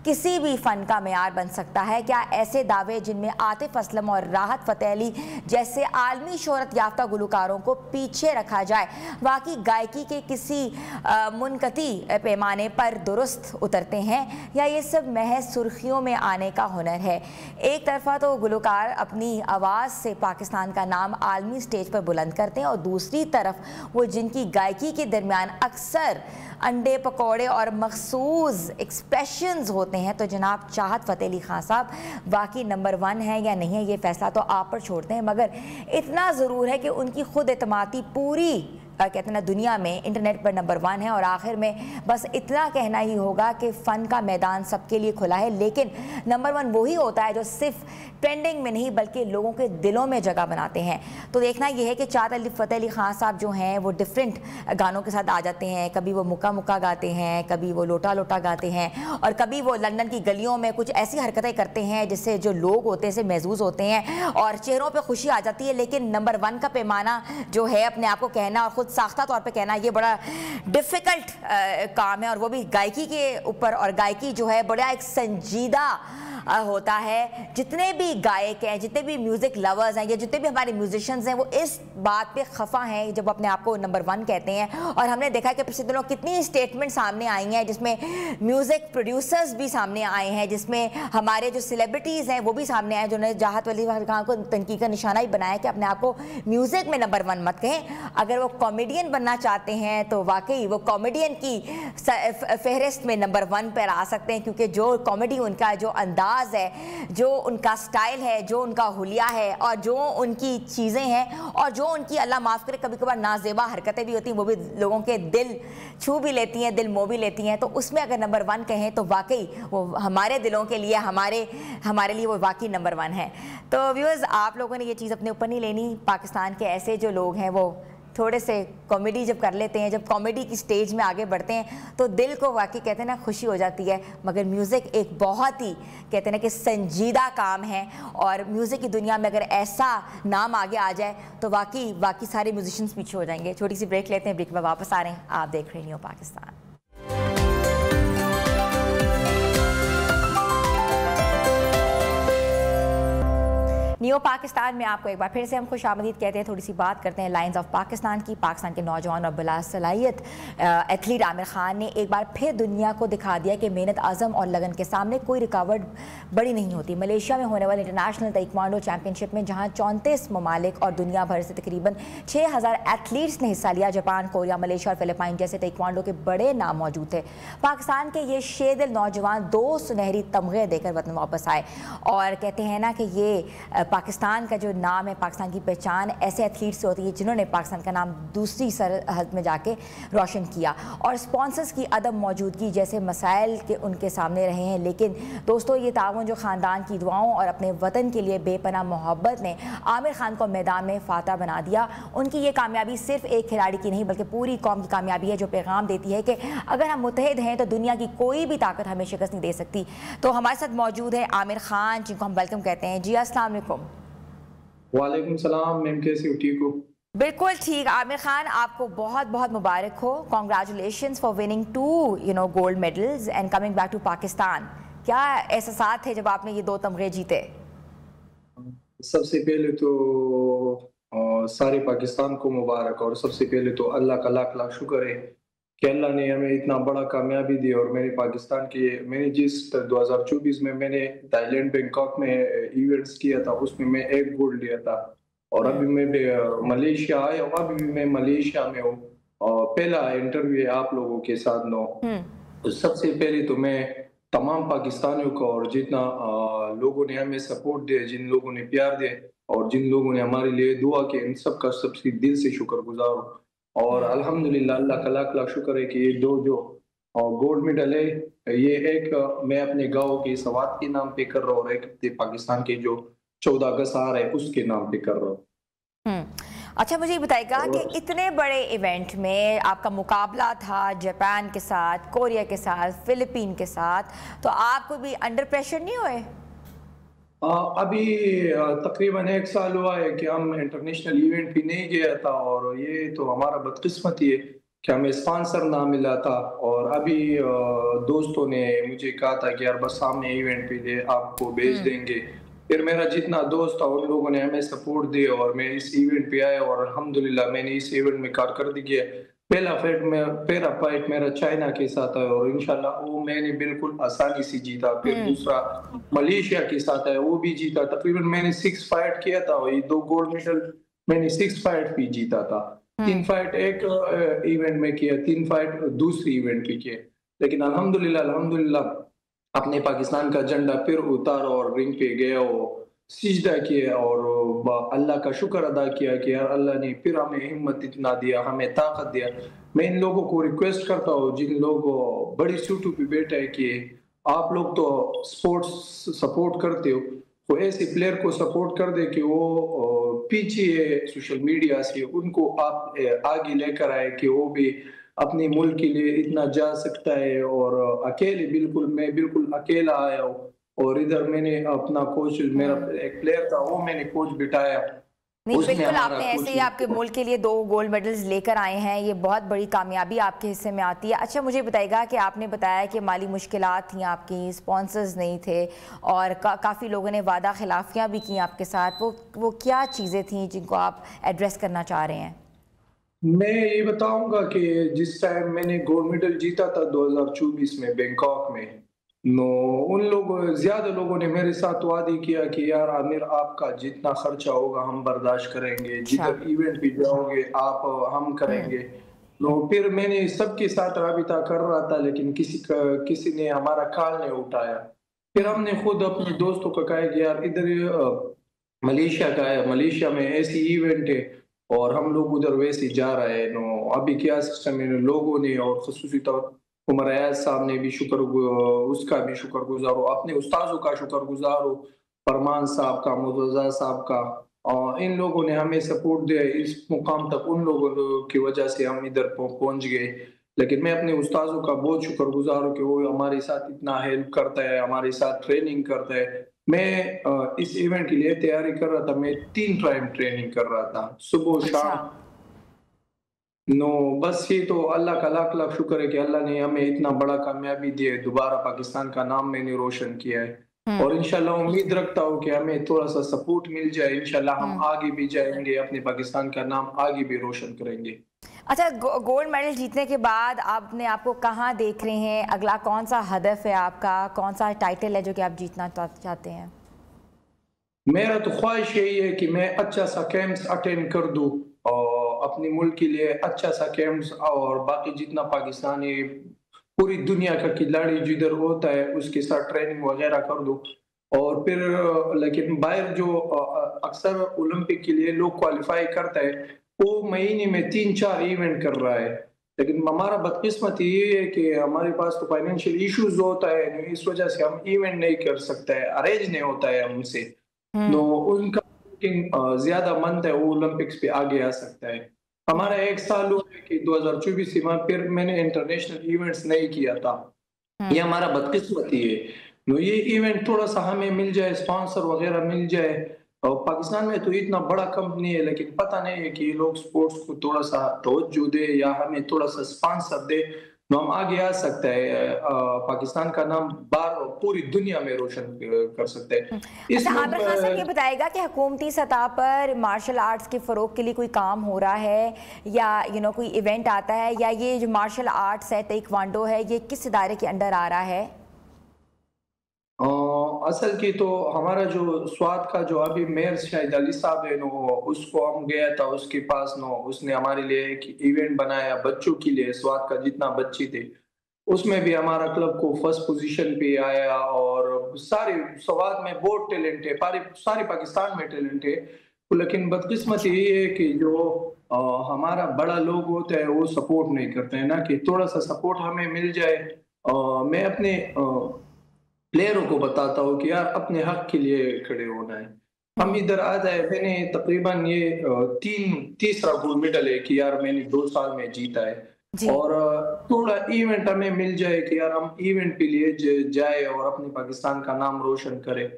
A: किसी भी फ़न का मेयार बन सकता है? क्या ऐसे दावे जिनमें आतिफ असलम और राहत फ़तेह अली जैसे आलमी शोहरत याफ्ता गुलकारों को पीछे रखा जाए वाकई गायकी के किसी मुनकती पैमाने पर दुरुस्त उतरते हैं, या ये सब महज सुर्खियों में आने का हुनर है? एक तरफा तो गुलकार अपनी आवाज़ से पाकिस्तान का नाम आलमी स्टेज पर बुलंद करते हैं और दूसरी तरफ वो जिनकी गायकी के दरमियान अक्सर अंडे पकौड़े और मखसूस एक्सप्रेशंस होते हैं। तो जनाब चाहत फ़तेह अली ख़ान साहब वाकई नंबर 1 है या नहीं है, ये फ़ैसला तो आप पर छोड़ते हैं, मगर इतना ज़रूर है कि उनकी खुद एतमादी पूरी कहते हैं ना दुनिया में इंटरनेट पर नंबर 1 है। और आखिर में बस इतना कहना ही होगा कि फ़न का मैदान सबके लिए खुला है, लेकिन नंबर 1 वही होता है जो सिर्फ ट्रेंडिंग में नहीं बल्कि लोगों के दिलों में जगह बनाते हैं। तो देखना यह है कि चाहत फ़तेह अली ख़ान साहब जो हैं वो डिफरेंट गानों के साथ आ जाते हैं। कभी वो मुक्का मुक्का गाते हैं, कभी वो लोटा लोटा गाते हैं, और कभी वो लंदन की गलियों में कुछ ऐसी हरकतें करते हैं जिससे जो लोग होते हैं से महसूस होते हैं और चेहरों पर खुशी आ जाती है। लेकिन नंबर 1 का पैमाना जो है अपने आप को कहना और ख़ुद साख्ता तौर पे कहना, ये बड़ा डिफ़िकल्ट काम है, और वो भी गायकी के ऊपर। और गायकी जो है बड़ा एक संजीदा होता है। जितने भी गायक हैं, जितने भी म्यूज़िक लवर्स हैं या जितने भी हमारे म्यूजिशियंस हैं, वो इस बात पे खफा हैं जब अपने आप को नंबर 1 कहते हैं। और हमने देखा कि पिछले दिनों कितनी स्टेटमेंट सामने आई हैं जिसमें म्यूज़िक प्रोड्यूसर्स भी सामने आए हैं, जिसमें हमारे जो सेलिब्रिटीज़ हैं वो भी सामने आए जिन्होंने चाहत अली ख़ान को तनकीद का निशाना ही बनाया कि अपने आप को म्यूज़िक में नंबर 1 मत कहें। अगर वो कॉमेडियन बनना चाहते हैं तो वाकई वो कॉमेडियन की फहरिस्त में नंबर 1 पर आ सकते हैं, क्योंकि जो कॉमेडी उनका जो अंदाज है, जो उनका स्टाइल है, जो उनका हुलिया है और जो उनकी चीज़ें हैं और जो उनकी अल्लाह माफ़ करे कभी कभार नाजेबा हरकतें भी होती हैं, वो भी लोगों के दिल छू भी लेती हैं, दिल मोह भी लेती हैं। तो उसमें अगर नंबर 1 कहें तो वाकई वो हमारे दिलों के लिए हमारे लिए वो वाकई नंबर 1 है। तो व्यूअर्स, आप लोगों ने ये चीज़ अपने ऊपर नहीं लेनी। पाकिस्तान के ऐसे जो लोग हैं वो थोड़े से कॉमेडी जब कर लेते हैं, जब कॉमेडी की स्टेज में आगे बढ़ते हैं तो दिल को वाकई कहते हैं ना खुशी हो जाती है। मगर म्यूज़िक एक बहुत ही कहते हैं ना कि संजीदा काम है, और म्यूज़िक की दुनिया में अगर ऐसा नाम आगे आ जाए तो वाकई सारे म्यूजिशियंस पीछे हो जाएंगे। छोटी सी ब्रेक लेते हैं, ब्रेक में वापस आ रहे हैं। आप देख रहे हैं पाकिस्तान। नियो पाकिस्तान में आपको एक बार फिर से हम खुशामदीद कहते हैं। थोड़ी सी बात करते हैं लायंस ऑफ पाकिस्तान की। पाकिस्तान के नौजवान और बालासलाहियत एथलीट आमिर खान ने एक बार फिर दुनिया को दिखा दिया कि मेहनत आज़म और लगन के सामने कोई रुकावट बड़ी नहीं होती। मलेशिया में होने वाले इंटरनेशनल ताइक्वांडो चैंपियनशिप में जहां 34 ममालिक और दुनिया भर से तकरीबन 6000 एथलीट्स ने हिस्सा लिया। जापान, कोरिया, मलेशिया और फिलिपाइन जैसे ताइक्वांडो के बड़े नाम मौजूद थे। पाकिस्तान के ये शेदिल नौजवान 2 सुनहरी तमगे देकर वतन वापस आए और कहते हैं ना कि ये पाकिस्तान का जो नाम है, पाकिस्तान की पहचान ऐसे एथलीट से होती है जिन्होंने पाकिस्तान का नाम दूसरी सरहद में जाके रोशन किया। और स्पॉन्सर्स की अदम मौजूदगी जैसे मसाइल के उनके सामने रहे हैं, लेकिन दोस्तों ये ताउन जो ख़ानदान की दुआओं और अपने वतन के लिए बेपनाह मोहब्बत ने आमिर खान को मैदान में फातह बना दिया। उनकी ये कामयाबी सिर्फ एक खिलाड़ी की नहीं बल्कि पूरी कौम की कामयाबी है, जो पैगाम देती है कि अगर हम मुत्तहिद हैं तो दुनिया की कोई भी ताकत हमें शिकस्त नहीं दे सकती। तो हमारे साथ मौजूद है आमिर खान, जिनको हम वेलकम कहते हैं। जी अस्सलाम वालेकुम।
C: वालेकुम सलाम मैम, कैसे हो? ठीक हो?
A: बिल्कुल ठीक। आमिर खान, आपको बहुत बहुत मुबारक हो। Congratulations for winning 2 gold medals and coming back to Pakistan. क्या एहसास थे जब आपने ये 2 तमगे जीते?
C: सबसे पहले तो सारे पाकिस्तान को मुबारक, और सबसे पहले तो अल्लाह का लाख लाख शुक्र है कि अल्लाह ने हमें इतना बड़ा कामयाबी दी। और मैंने जिस 2024 में मैंने थाईलैंड बैंकॉक में इवेंट्स किया था, उसमें मैं 1 गोल्ड लिया था। और अभी मैं मलेशिया आया हूँ, अभी भी मैं मलेशिया में हूँ। पहला इंटरव्यू है आप लोगों के साथ नो। तो सबसे पहले तो मैं तमाम पाकिस्तानियों को और जितना लोगों ने हमें सपोर्ट दिया, जिन लोगों ने प्यार दिया और जिन लोगों ने हमारे लिए दुआ की, इन सब का सबसे दिल से शुक्रगुजार हूँ। और अल्हम्दुलिल्लाह अल्लाह का लाख लाख शुक्र है कि ये 2 जो गोल्ड मेडल है, ये एक मैं अपने गांव के सवात के नाम पे कर रहा हूँ और एक पाकिस्तान के जो 14 अगस्त आ रहा है उसके नाम पे कर रहा हूँ।
A: अच्छा, मुझे ये बताइएगा कि इतने बड़े इवेंट में आपका मुकाबला था जापान के साथ, कोरिया के साथ, फिलीपीन के साथ, तो आपको भी अंडर प्रेशर नहीं हुए?
C: अभी तकरीबन 1 साल हुआ है कि हम इंटरनेशनल इवेंट भी नहीं गया था, और ये तो हमारा बदकिस्मती है कि हमें स्पॉन्सर ना मिला था। और अभी दोस्तों ने मुझे कहा था कि यार बस सामने इवेंट पे दे, आपको भेज देंगे। फिर मेरा जितना दोस्त था उन लोगों ने हमें सपोर्ट दिया और मैं इस इवेंट पे आया, और अल्हम्दुलिल्लाह मैंने इस इवेंट में कारकर्दगी किया। पहला फाइट मेरा चाइना के साथ है और इंशाल्लाह वो मैंने बिल्कुल आसानी से जीता। फिर दूसरा मलेशिया के साथ है, वो भी जीता। तकरीबन मैंने 6 फाइट किया था, ये 2 गोल्ड मेडल मैंने 6 फाइट भी जीता था। 3 फाइट एक इवेंट में किया, 3 फाइट दूसरी इवेंट पे किए। लेकिन अल्हम्दुलिल्लाह अपने पाकिस्तान का झंडा फिर उतारा और रिंग पे गया, वो सिजदा किया और अल्लाह का शुक्र अदा किया कि यार अल्लाह ने फिर हमें हिम्मत इतना दिया, हमें ताकत दिया। मैं इन लोगों को रिक्वेस्ट करता हूँ जिन लोगों बड़ी सीटों पे बैठे हैं कि आप लोग तो स्पोर्ट्स सपोर्ट करते हो, तो ऐसे प्लेयर को सपोर्ट कर दे कि वो पीछे सोशल मीडिया से उनको आप आगे लेकर आए कि वो भी अपने मुल्क के लिए इतना जा सकता है। और मैं बिल्कुल अकेला आया हूँ, और इधर मैंने अपना कोच, मेरा एक प्लेयर था वो मैंने कोच बिठाया।
A: नहीं, बिल्कुल आपने ऐसे ही आपके मुल्क के लिए 2 गोल्ड मेडल्स लेकर आए हैं, ये बहुत बड़ी कामयाबी आपके हिस्से में आती है। अच्छा, मुझे बताइएगा कि आपने बताया कि माली मुश्किलात थी आपकी, स्पॉन्सर्स नहीं थे और काफ़ी लोगों ने वादा खिलाफियाँ भी की आपके साथ। वो क्या चीज़ें थी जिनको आप एड्रेस करना चाह रहे हैं?
C: मैं ये बताऊंगा कि जिस टाइम मैंने गोल्ड मेडल जीता था 2024 में बैंकॉक में, ज्यादा लोगों ने मेरे साथ वादा किया कि यार आमिर आपका जितना खर्चा होगा हम बर्दाश्त करेंगे, जिधर इवेंट भी जाओगे आप हम करेंगे। फिर मैंने सबके साथ राबिता कर रहा था, लेकिन किसी ने हमारा कॉल नहीं उठाया। फिर हमने खुद अपने दोस्तों को कहा कि यार इधर मलेशिया का है, मलेशिया में ऐसी इवेंट है और हम लोग उधर वैसे जा रहे हैं। अभी क्या सिस्टम है, लोगों ने और खसूसी तौर उमर अयाज साहब ने भी उसका भी शुक्रगुजार हो, अपने उस्ताजों का शुक्रगुजार हो, फरमान साहब का, मुर्तजा साहब का। और इन लोगों ने हमें सपोर्ट दिया, इस मुकाम तक उन लोगों की वजह से हम इधर पहुंच गए। लेकिन मैं अपने उस्ताजों का बहुत शुक्रगुजार हूँ कि वो हमारे साथ इतना हेल्प करता है, हमारे साथ ट्रेनिंग करता है। मैं इस इवेंट के लिए तैयारी कर रहा था, मैं 3 टाइम ट्रेनिंग कर रहा था, सुबह शाम। बस ये तो अल्लाह का लाख लाख शुक्र है कि अल्लाह ने हमें इतना बड़ा कामयाबी दी है। दोबारा पाकिस्तान का नाम मैंने रोशन किया है। और इंशाल्लाह उम्मीद रखता हूँ कि हमें थोड़ा सा सपोर्ट मिल जाए, इंशाल्लाह हम आगे भी जाएंगे, अपने पाकिस्तान का नाम आगे भी रोशन करेंगे।
A: अच्छा, गोल्ड मेडल जीतने के बाद आपने आपको कहाँ देख रहे हैं? अगला कौन सा हदफ है आपका? कौन सा टाइटल है जो कि आप जीतना चाहते हैं?
C: मेरा तो ख्वाहिश यही है कि मैं अच्छा सा कैंप्स अटेंड कर दूं और अपने मुल्क के लिए अच्छा सा कैंप्स, और बाकी जितना पाकिस्तानी पूरी दुनिया का खिलाड़ी जिधर होता है उसके साथ ट्रेनिंग वगैरह कर दूं। और फिर लेकिन बाहर जो अक्सर ओलंपिक के लिए लोग क्वालिफाई करता है वो महीने में 3-4 इवेंट कर रहा है, लेकिन हमारा बदकिस्मत ये है कि हमारे पास तो फाइनेंशियल इश्यूज होता है, इस वजह से हम इवेंट नहीं कर सकते हैं, अरेंज नहीं होता है हमसे। तो उनका ज्यादा मन है वो ओलंपिक्स पे आगे आ सकता है। हमारा एक साल हुआ है कि 2024 में फिर मैंने इंटरनेशनल इवेंट्स नहीं किया था, ये हमारा बदकिस्मती है। तो ये इवेंट थोड़ा सा हमें मिल जाए, स्पॉन्सर वगैरह मिल जाए। और पाकिस्तान में तो इतना बड़ा कंपनी है, लेकिन पता नहीं है कि ये लोग स्पोर्ट्स को थोड़ा सा तवज्जो दे या हमें थोड़ा सा स्पॉन्सर दे तो हम आगे आ सकते हैं, पाकिस्तान का नाम बाहर पूरी दुनिया में रोशन कर सकते हैं।
A: अच्छा, आमिर खान साहब ये बताएगा कि हुकूमती सतह पर मार्शल आर्ट्स के फ़रोग के लिए कोई काम हो रहा है या कोई इवेंट आता है, या ये जो मार्शल आर्ट्स है, ताइक्वांडो है, ये किस इदारे के अंडर आ रहा है?
C: असल की तो हमारा जो स्वाद का जो अभी मेयर शाहिद अली साहब है नो, उसको हम गया था उसके पास नो, उसने हमारे लिए एक इवेंट बनाया बच्चों के लिए, स्वाद का जितना बच्चे थे उसमें भी हमारा क्लब को फर्स्ट पोजीशन पे आया। और सारे स्वाद में बहुत टैलेंट है, सारे पाकिस्तान में टैलेंट है, लेकिन बदकिस्मत ये है कि जो हमारा बड़ा लोग होता है वो सपोर्ट नहीं करते हैं ना, कि थोड़ा सा सपोर्ट हमें मिल जाए। मैं अपने प्लेयरों को बताता हूँ कि यार अपने हक के लिए खड़े होना है। हम इधर आ जाए, मैंने तकरीबन ये तीसरा गोल्ड मेडल है कि यार मैंने 2 साल में जीता है, और थोड़ा इवेंट हमें मिल जाए कि यार हम इवेंट के लिए जाए और अपने पाकिस्तान का नाम रोशन करें।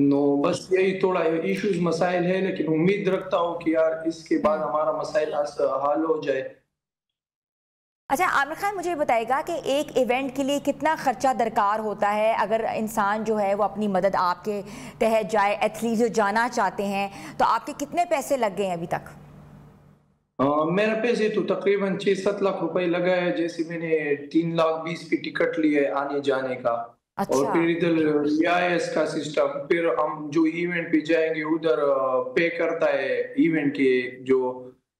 C: नो बस यही थोड़ा इश्यूज मसाइल है, लेकिन उम्मीद रखता हूँ कि यार इसके बाद हमारा मसाइल हल हो जाए।
A: अच्छा आमिर खान, मुझे बताएगा कि एक इवेंट के लिए कितना खर्चा दरकार होता है? अगर इंसान जो है वो अपनी मदद आपके तहत जाए, एथलीट जो जाना चाहते हैं, तो आपके कितने पैसे लग गए हैं अभी तक?
C: मेरा पैसे तो तकरीबन 6-7 लाख रुपए लगा है, जैसे मैंने 3 लाख 20 की टिकट ली है आने जाने का।
A: अच्छा।
C: और फिर इधर EIS का सिस्टम, फिर हम जो इवेंट पे जाएंगे उधर पे करता है, इवेंट के जो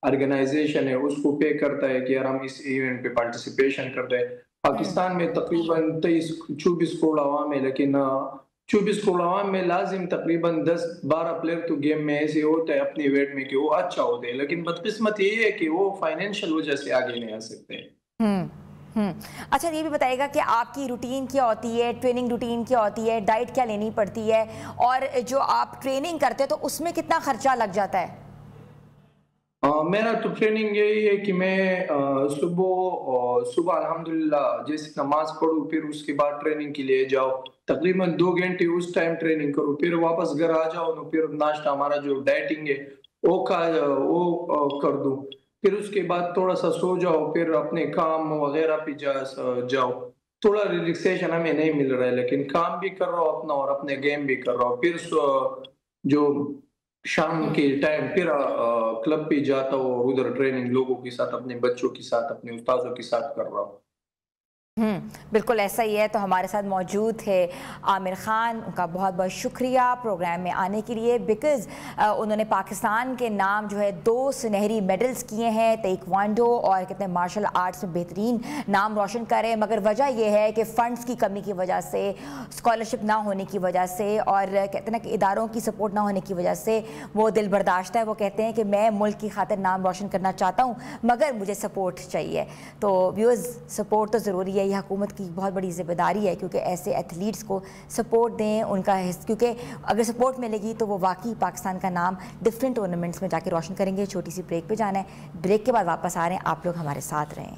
C: ऑर्गेनाइजेशन है उसको पे करता है कि यार हम इस इवेंट पे पार्टिसिपेशन करते हैं। पाकिस्तान में तकरीबन 23-24 करोड़ आवाम है, लेकिन 24 करोड़ आवाम में लाजिम तकरीबन 10-12 प्लेयर तो गेम में ऐसे होते हैं अपनी वेट में कि वो अच्छा होते हैं, लेकिन बदकिस्मत ये है कि वो फाइनेंशियल वजह से आगे नहीं आ सकते।
A: अच्छा, ये भी बताइएगा कि आपकी रूटीन क्या होती है, ट्रेनिंग रूटीन क्या होती है, डाइट क्या लेनी पड़ती है, और जो आप ट्रेनिंग करते हैं तो उसमें कितना खर्चा लग जाता है?
C: मेरा तो ट्रेनिंग यही है कि मैं सुबह अल्हम्दुलिल्लाह जैसे नमाज पढ़ूं, फिर उसके बाद ट्रेनिंग के लिए जाओ, तकरीबन 2 घंटे उस टाइम ट्रेनिंग करूं, फिर वापस घर आ जाओ, फिर नाश्ता हमारा जो डाइटिंग है वो कर दूं, फिर उसके बाद थोड़ा सा सो जाओ, फिर अपने काम वगैरह पे जाओ। थोड़ा रिलैक्सेशन हमें नहीं मिल रहा है, लेकिन काम भी कर रहा हूँ अपना और अपने गेम भी कर रहा हूँ। फिर जो शाम के टाइम फिर क्लब पे जाता हूँ और उधर ट्रेनिंग लोगों के साथ, अपने बच्चों के साथ, अपने उस्तादों के साथ कर रहा हूँ।
A: बिल्कुल ऐसा ही है। तो हमारे साथ मौजूद है आमिर खान, उनका बहुत बहुत शुक्रिया प्रोग्राम में आने के लिए, बिकॉज़ उन्होंने पाकिस्तान के नाम जो है 2 सुनहरी मेडल्स किए हैं ताइक्वांडो और कितने मार्शल आर्ट्स में बेहतरीन नाम रोशन करे, मगर वजह यह है कि फ़ंड्स की कमी की वजह से, स्कॉलरशिप ना होने की वजह से, और कहते हैं कि इदारों की सपोर्ट ना होने की वजह से वो दिल बर्दाश्त है। वो कहते हैं कि मैं मुल्क की खातिर नाम रोशन करना चाहता हूँ मगर मुझे सपोर्ट चाहिए। तो व्यूअर्स, सपोर्ट तो ज़रूरी है, यह हुकूमत की बहुत बड़ी जिम्मेदारी है, क्योंकि ऐसे एथलीट्स को सपोर्ट दें, उनका क्योंकि अगर सपोर्ट मिलेगी तो वो वाकई पाकिस्तान का नाम डिफरेंट टूर्नामेंट्स में जाके रोशन करेंगे। छोटी सी ब्रेक पे जाना है, ब्रेक के बाद वापस आ रहे हैं, आप लोग हमारे साथ रहें।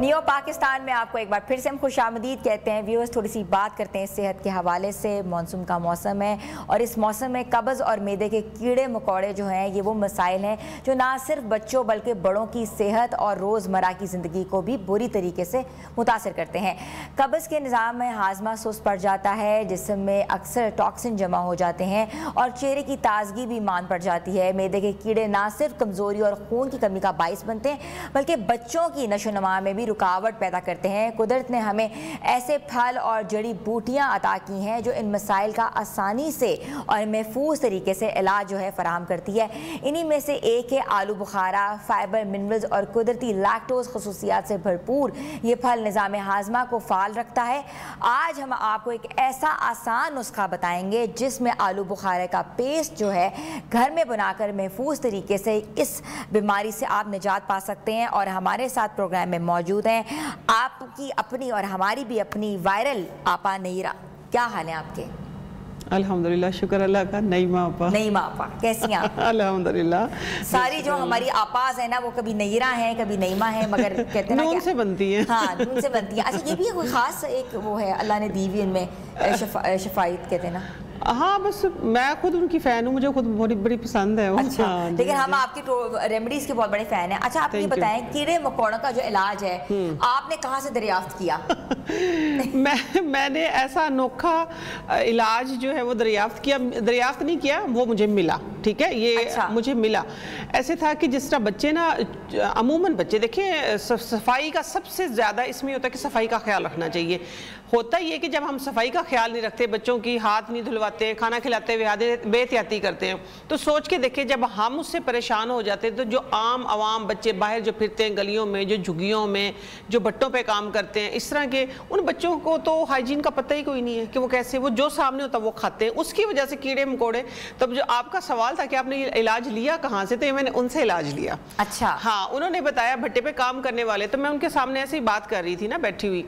A: नियो पाकिस्तान में आपको एक बार फिर से हम खुशामदीद कहते हैं। व्यूअर्स, थोड़ी सी बात करते हैं सेहत के हवाले से। मॉनसून का मौसम है और इस मौसम में कब्ज़ और मैदे के कीड़े मकोड़े जो हैं, ये वो मसाइल हैं जो ना सिर्फ बच्चों बल्कि बड़ों की सेहत और रोज़मर्रा की ज़िंदगी को भी बुरी तरीके से मुतासर करते हैं। कब्ज़ के निज़ाम में हाजमा सुस्त पड़ जाता है, जिस्म में अक्सर टॉक्सिन जमा हो जाते हैं और चेहरे की ताजगी भी मान पड़ जाती है। मैदे के कीड़े ना सिर्फ कमज़ोरी और खून की कमी का बाइस बनते हैं बल्कि बच्चों की नशोनुमा में भी रुकावट पैदा करते हैं। कुदरत ने हमें ऐसे फल और जड़ी बूटियां अता की हैं जो इन मसाइल का आसानी से और महफूज तरीके से इलाज जो है फराहम करती है। इन्हीं में से एक है आलू बुखारा। फाइबर, मिनरल्स और कुदरती लैक्टोज खसूसियात से भरपूर ये फल निज़ाम हाजमा को फाल रखता है। आज हम आपको एक ऐसा आसान नुस्खा बताएंगे जिसमें आलू बुखारे का पेस्ट जो है घर में बनाकर महफूज तरीके से इस बीमारी से आप निजात पा सकते हैं। और हमारे साथ प्रोग्राम में मौजूद हैं आपकी अपनी और हमारी भी अपनी वायरल आपा नईरा। क्या हाल है आपके?
D: अल्हम्दुलिल्लाह, शुक्र अल्लाह का। नईमा आपा।
A: नईमा आपा, कैसी हैं आप?
D: अल्हम्दुलिल्लाह।
A: सारी जो हमारी आपाज है ना, वो कभी नईरा हैं कभी नईमा है, मगर कहते हैं ना
D: नून से बनती है।
A: हाँ, नून से बनती है। अच्छा, ये भी कोई खास एक वो है अल्लाह ने दी हुई इनमें, शफायत कहते हैं ना।
D: हाँ, बस मैं खुद उनकी फ़ैन हूँ, मुझे खुद बड़ी पसंद है वो।
A: अच्छा,
D: हाँ,
A: लेकिन हम आपकी रेमेडीज के बहुत बड़े फैन हैं। अच्छा, आप ये बताएं, कीड़े मकोड़ों का जो इलाज है आपने कहाँ से दरियाफ्त किया?
D: मैंने ऐसा अनोखा इलाज जो है वो दरियाफ्त नहीं किया, वो मुझे मिला। ठीक है, ये अच्छा। मुझे मिला। ऐसे था कि जिस तरह बच्चे ना, अमूमन बच्चे देखिए, सफाई का सबसे ज़्यादा इसमें होता है कि सफाई का ख्याल रखना चाहिए। होता ही है कि जब हम सफाई का ख्याल नहीं रखते, बच्चों की हाथ नहीं धुलवाते हैं, खाना खिलाते हुए बेहतियाती करते हैं, तो सोच के देखिए जब हम उससे परेशान हो जाते हैं तो जो आम आवाम बच्चे बाहर जो फिरते हैं गलियों में, जो झुग्गियों में, जो भट्टों पे काम करते हैं, इस तरह के उन बच्चों को तो हाइजीन का पता ही कोई नहीं है कि वो कैसे, वो जो सामने होता है वो खाते हैं, उसकी वजह से कीड़े मकोड़े। तब जो आपका सवाल था कि आपने ये इलाज लिया कहाँ से, तो ये मैंने उनसे इलाज लिया।
A: अच्छा।
D: हाँ, उन्होंने बताया, भट्टे पे काम करने वाले, तो मैं उनके सामने ऐसे ही बात कर रही थी ना बैठी हुई,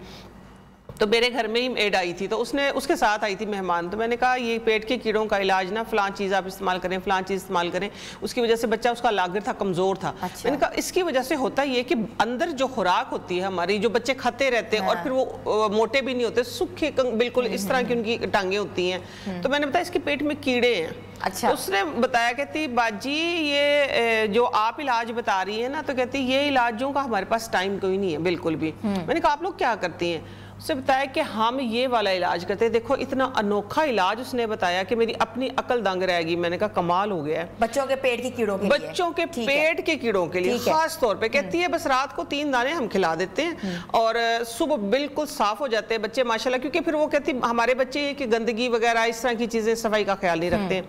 D: तो मेरे घर में ही मेड आई थी, तो उसके साथ आई थी मेहमान, तो मैंने कहा ये पेट के कीड़ों का इलाज ना फलां चीज़ आप इस्तेमाल करें, फलां चीज़ इस्तेमाल करें, उसकी वजह से बच्चा उसका लागर था, कमज़ोर था। अच्छा। मैंने कहा इसकी वजह से होता ये कि अंदर जो खुराक होती है हमारी, जो बच्चे खाते रहते हैं और फिर वो मोटे भी नहीं होते, सूखे बिल्कुल इस तरह की उनकी टांगें होती हैं, तो मैंने बताया इसके पेट में कीड़े हैं। अच्छा। तो उसने बताया, कहती बाजी ये जो आप इलाज बता रही है ना, तो कहती ये इलाजों का हमारे पास टाइम कोई नहीं है बिल्कुल भी। मैंने कहा आप लोग क्या करती हैं? उसने बताया कि हम ये वाला इलाज करते हैं। देखो इतना अनोखा इलाज उसने बताया कि मेरी अपनी अकल दंग रहेगी। मैंने कहा कमाल हो गया है।
A: बच्चों के पेट के कीड़ों के लिए,
D: बच्चों के पेट के कीड़ों के लिए खास तौर पे। कहती है बस रात को 3 दाने हम खिला देते हैं और सुबह बिल्कुल साफ हो जाते हैं बच्चे माशाल्लाह। क्योंकि फिर वो कहती हमारे बच्चे की गंदगी वगैरह इस तरह की चीजें, सफाई का ख्याल नहीं रखते हैं।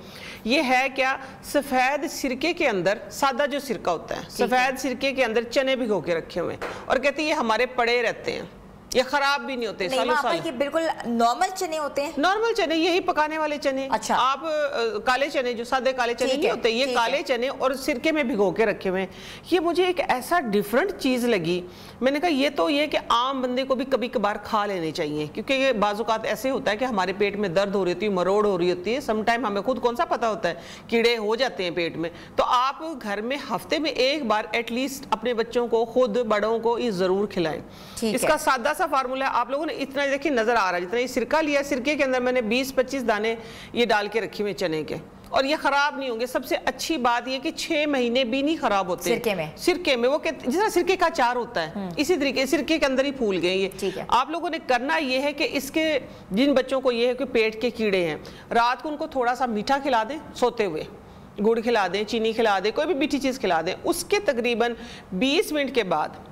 D: ये है क्या, सफेद सिरके के अंदर, सादा जो सिरका होता है, सफेद सिरके के अंदर चने भिगो के रखे हुए, और कहती ये हमारे पड़े रहते हैं, ये खराब भी नहीं होते, सालों साल।
A: ये बिल्कुल नॉर्मल चने होते हैं,
D: नॉर्मल चने, यही पकाने वाले चने।
A: अच्छा।
D: आप काले चने, जो सादे काले चने नहीं होते, ये काले चने और सिरके में भिगो के रखे हुए। ये मुझे एक ऐसा डिफरेंट चीज लगी। मैंने कहा ये तो ये कि आम बंदे को भी कभी कभार खा लेने चाहिए, क्योंकि ये बाजुकात ऐसे होता है कि हमारे पेट में दर्द हो रही होती है, मरोड़ हो रही होती है, समटाइम हमें खुद कौन सा पता होता है, कीड़े हो जाते हैं पेट में। तो आप घर में हफ्ते में एक बार एटलीस्ट अपने बच्चों को, खुद बड़ों को ये जरूर खिलाएं। इसका सादा सा फार्मूला आप लोगों ने इतना देखिए नजर आ रहा है, जितना ये सिरका लिया, सिरके के अंदर मैंने 20-25 दाने ये डाल के रखे हुए चने के, और ये खराब नहीं होंगे। सबसे अच्छी बात ये कि 6 महीने भी नहीं खराब होते सिरके में वो जिस तरह सिरके का अचार होता है, इसी तरीके सिरके के अंदर ही फूल गए ये। आप लोगों ने करना ये है कि इसके, जिन बच्चों को ये है कि पेट के कीड़े हैं, रात को उनको थोड़ा सा मीठा खिला दें, सोते हुए गुड़ खिला दें, चीनी खिला दें, कोई भी मीठी चीज खिला दें। उसके तकरीबन 20 मिनट के बाद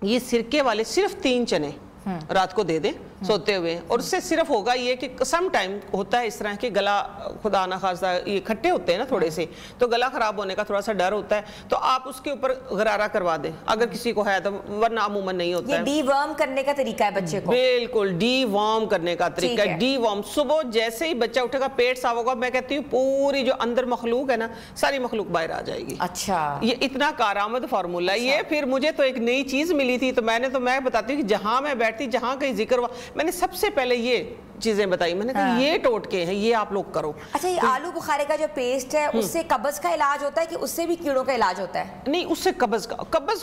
D: ये सिरके वाले सिर्फ 3 चने रात को दे दें सोते हुए, और उससे सिर्फ होगा ये कि सम टाइम होता है इस तरह के गला, खुदा ना खास्ता ये खट्टे होते हैं ना थोड़े से, तो गला खराब होने का थोड़ा सा डर होता है, तो आप उसके ऊपर गरारा करवा दें अगर किसी को है तो, वरना अमूमन नहीं होता है।
A: डीवर्म करने का तरीका है बच्चे को,
D: बिल्कुल डीवर्म करने का तरीका है। डीवर्म सुबह जैसे ही बच्चा उठेगा, पेट साफ होगा, मैं कहती हूँ पूरी जो अंदर मखलूक है ना, सारी मखलूक बाहर आ जाएगी।
A: अच्छा, ये
D: इतना कारामद फार्मूला है। ये फिर मुझे तो एक नई चीज मिली थी, तो मैं बताती हूँ कि जहां मैं बैठती, जहां कहीं जिक्र हुआ, मैंने सबसे पहले ये चीजें बताई, मैंने कहा ये टोटके हैं, ये आप लोग करो।
A: अच्छा, ये आलू बुखारे का जो पेस्ट है उससे कब्ज का इलाज होता है कि उससे भी कीड़ों का इलाज होता है?
D: नहीं, उससे कब्ज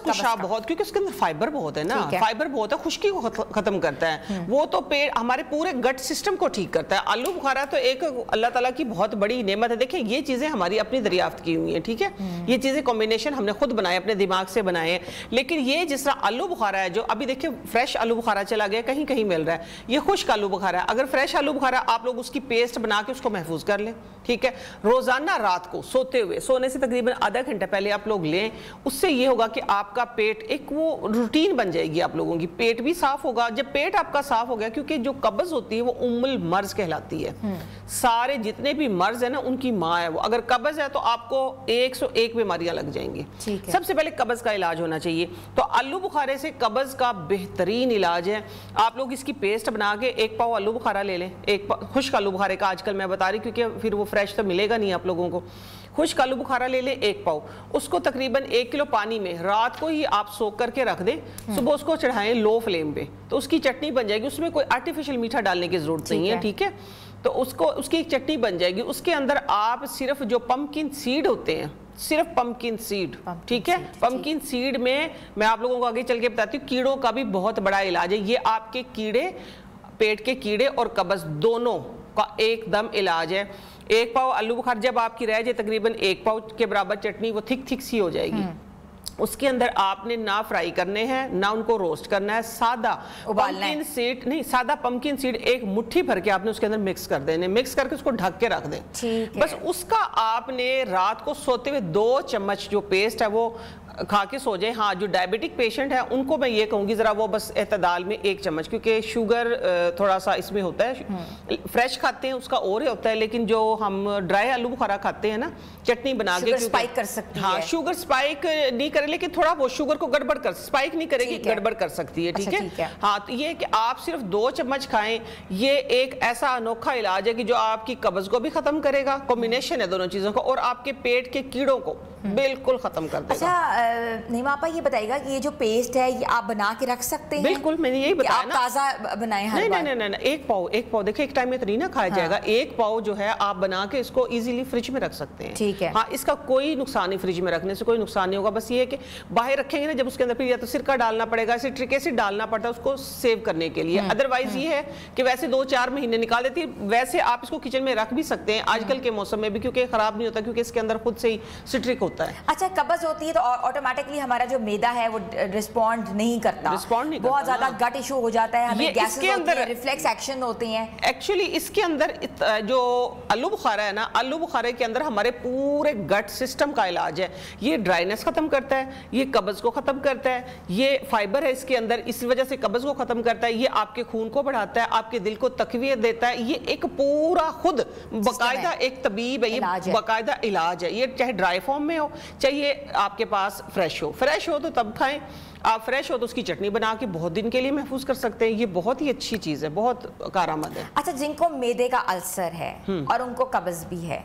D: कुशा बहुत, क्योंकि उसके अंदर फाइबर बहुत है ना, फाइबर बहुत है, खुश्की को खत्म करता है वो, तो पेट हमारे पूरे गट सिस्टम को ठीक करता है। आलू बुखारा तो एक अल्लाह ताला की बहुत बड़ी नेमत है। देखिए ये चीजें हमारी अपनी दरियाफ्त की हुई है, ठीक है, ये चीजें कॉम्बिनेशन हमने खुद बनाए, अपने दिमाग से बनाए। लेकिन ये जिस तरह आलू बुखारा है, जो अभी देखिए फ्रेश आलू बुखारा चला गया, कहीं कहीं मिल रहा है, ये खुश्क आलू बुखारा है। अगर फ्रेश आलू बुखारा आप लोग उसकी पेस्ट बना के उसको महफूज कर लें, ठीक है, रोजाना रात को सोते हुए, सोने से तकरीबन आधा घंटा पहले आप लोग लें, उससे ये होगा कि आपका पेट एक वो रूटीन बन जाएगी आप लोगों की, पेट भी साफ होगा। जब पेट आपका साफ हो गया, क्योंकि जो कब्ज होती है वो उम्मुल मर्ज कहलाती है, सारे जितने भी मर्ज है ना उनकी माँ है वो। अगर कब्ज है तो आपको 101 बीमारियां लग जाएंगी। सबसे पहले कब्ज का इलाज होना चाहिए, तो आलू बुखारे से कब्ज का बेहतरीन इलाज है। आप लोग इसकी पेस्ट बना के 1 पाव आलू बुखारा ले लें, 1 खुश्क आलू बुखारे का आजकल मैं बता रही, क्योंकि फिर वो फ्रेश तो मिलेगा नहीं आप लोगों को। खुश्क आलू बुखारा ले लें 1 पाव, उसको तकरीबन 1 किलो पानी में रात को ही आप सोख करके रख दें, सुबह उसको चढ़ाएं लो फ्लेम पे, तो उसकी चटनी बन जाएगी। उसमें कोई आर्टिफिशियल मीठा डालने की जरूरत नहीं है, ठीक है, तो उसकी एक चटनी बन जाएगी। उसके अंदर आप सिर्फ जो पंपकिन सीड होते हैं, सिर्फ पंपकिन सीड, ठीक है, पंपकिन सीड में मैं आप लोगों को आगे चल के बताती हूँ, कीड़ों का भी बहुत बड़ा इलाज है। ये आपके कीड़े, पेट के कीड़े और कब्ज दोनों का एकदम इलाज है। 1 पाव आलू बुखारा जब आपकी रह जाए तकरीबन 1 पाव के बराबर चटनी, वो थिक सी हो जाएगी। उसके अंदर आपने ना फ्राई करने हैं ना उनको रोस्ट करना है, सादा पंपकिन सीड नहीं, सादा पंपकिन सीड एक मुट्ठी भर के आपने उसके अंदर मिक्स कर देने, मिक्स करके उसको ढक के रख दें। बस उसका आपने रात को सोते हुए 2 चम्मच जो पेस्ट है वो खा के सो जाए। हाँ, जो डायबिटिक पेशेंट है उनको मैं ये कहूँगी ज़रा वो बस एतदाल में 1 चम्मच, क्योंकि शुगर थोड़ा सा इसमें होता है, फ्रेश खाते हैं उसका और होता है, लेकिन जो हम ड्राई आलू बुखारा खाते हैं ना चटनी बना के,
A: स्पाइक कर सकती है।
D: हाँ, शुगर स्पाइक नहीं करे, लेकिन थोड़ा वो शुगर को गड़बड़ कर, स्पाइक नहीं करेगी, गड़बड़ कर सकती है, ठीक है। हाँ, तो ये कि आप सिर्फ 2 चम्मच खाएं, ये एक ऐसा अनोखा इलाज है कि जो आपकी कब्ज को भी खत्म करेगा, कॉम्बिनेशन है दोनों चीजों का, और आपके पेट के कीड़ों को बिल्कुल खत्म कर देगा।
A: अच्छा नीमा आपा, ये बताइएगा कि ये जो पेस्ट है ये आप बना के रख सकते हैं?
D: बिल्कुल, मैंने यही बताया ना,
A: ताजा बनाए हर बार? नहीं,
D: 1 पाव देखिए एक टाइम में तो नहीं ना खाया जाएगा। 1 पाव जो है आप बना के इसको इजीली फ्रिज में रख सकते हैं,
A: ठीक है।
D: हाँ, इसका कोई नुकसान नहीं, फ्रिज में रखने से कोई नुकसान नहीं होगा। बस ये है कि बाहर रखेंगे ना, जब उसके अंदर फिर या तो सिरका डालना पड़ेगा, सिट्रिक एसिड डालना पड़ता है उसको सेव करने के लिए। अदरवाइज ये है कि वैसे 2-4 महीने निकाल देती है। वैसे आप इसको किचन में रख भी सकते हैं आजकल के मौसम में भी, क्योंकि खराब नहीं होता, क्योंकि इसके अंदर खुद से ही सिट्रिक होता है।
A: अच्छा, कब्ज होती है तो ऑटोमेटिकली हमारा जो मैदा है वो रिस्पॉन्ड नहीं करता, बहुत ज्यादा गट इशू हो जाता है, हमें गैसेस होती है, रिफ्लेक्स एक्शन होते हैं।
D: एक्चुअली इसके अंदर जो आलू बुखारा है ना, आलू बुखारे के अंदर हमारे पूरे गट सिस्टम का इलाज है। ये ड्राइनेस खत्म करता है, ये कब्ज को खत्म करता है, ये फाइबर है इसके अंदर, इस वजह से कब्ज को खत्म करता है, ये आपके खून को बढ़ाता है, आपके दिल को तकवीत देता है। ये एक पूरा खुद बाकायदा एक तबीब है, ये बाकायदा इलाज है। ये चाहे ड्राई फॉर्म में हो, चाहिए आपके पास फ्रेश हो तो तब खाएं, आप फ्रेश हो तो उसकी चटनी बना के बहुत दिन के लिए महफूज कर सकते हैं। ये बहुत ही अच्छी चीज है, बहुत कारआमद है।
A: अच्छा, जिनको मैदे का अल्सर है और उनको कब्ज भी है,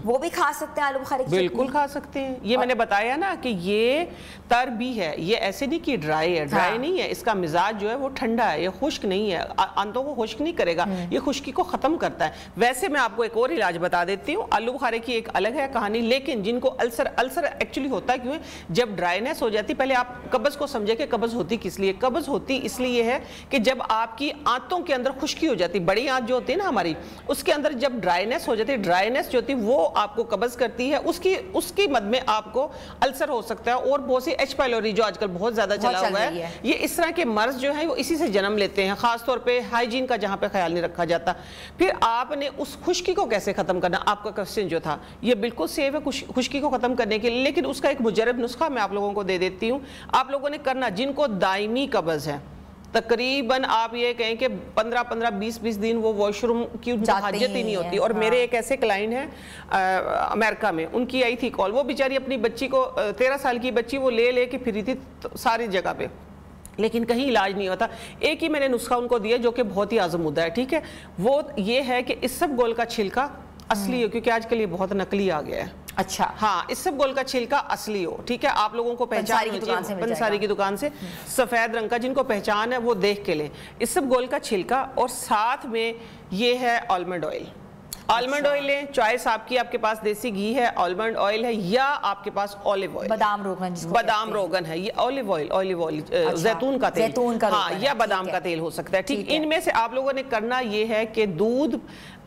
A: वो भी खा सकते हैं आलू बुखारे की?
D: बिल्कुल खा सकते हैं। ये मैंने बताया ना कि ये तर भी है, ये ऐसे नहीं कि ड्राई है, ड्राई नहीं है, इसका मिजाज जो है वो ठंडा है, ये खुश्क नहीं है, अंतों को खुश्क नहीं करेगा, ये खुश्की को खत्म करता है। वैसे मैं आपको एक और इलाज बता देती हूँ, आलू बुखारे की एक अलग है कहानी, लेकिन जिनको अल्सर एक्चुअली होता है क्यों, जब ड्राइनेस हो जाती, पहले आप कब्ज को समझे कि कब्ज होती किस लिए। कब्ज होती इसलिए है कि जब आपकी आंतों के अंदर खुश्की हो जाती, बड़ी आंत जो होती है ना हमारी, उसके अंदर जब ड्राइनेस हो जाती है, ड्राइनेस जो होती है वो आपको कब्ज करती है, उसकी मद में आपको अल्सर हो सकता है। और बहुत सी एच पाइलोरी जो आजकल बहुत ज्यादा चला हुआ है, ये इस तरह के मर्ज जो है वो इसी से जन्म लेते हैं, खासतौर पे हाइजीन का जहां पे ख्याल नहीं रखा जाता। फिर आपने उस खुश्की को कैसे खत्म करना, आपका क्वेश्चन जो था ये बिल्कुल सेफ है खुश्की को खत्म करने के लिए, लेकिन उसका एक मुजरब नुस्खा मैं आप लोगों को दे देती हूँ। आप लोगों ने करना, जिनको दायमी कब्ज है, तकरीबन आप ये कहें कि 15-15, 20-20 दिन वो वॉशरूम की हाजत ही नहीं होती। और मेरे एक ऐसे क्लाइंट हैं अमेरिका में, उनकी आई थी कॉल, वो बेचारी अपनी बच्ची को 13 साल की बच्ची वो ले के फिरी थी सारी जगह पे, लेकिन कहीं इलाज नहीं होता। एक ही मैंने नुस्खा उनको दिया जो कि बहुत ही आजमूदा है, ठीक है, वो ये है कि इसबगोल का छिलका असली है, क्योंकि आजकल ये बहुत नकली आ गया है,
A: अच्छा,
D: हाँ, इसबगोल का छिलका असली हो, ठीक है, आप लोगों को पहचान होनी चाहिए, पंसारी की दुकान से सफेद रंग का, जिनको पहचान है वो देख के लें। इसबगोल का छिलका, और साथ में ये है आलमंड ऑयल। आलमंड ऑयल लें, चॉइस आपकी, आपके पास देसी घी है, आलमंड ऑयल है, या आपके पास ऑलिव ऑयल,
A: बादाम रोगन है,
D: ये ऑलिव ऑयल जैतून का तेल, हाँ, या बादाम का तेल हो सकता है, ठीक। इनमें से आप लोगों ने करना ये है कि दूध,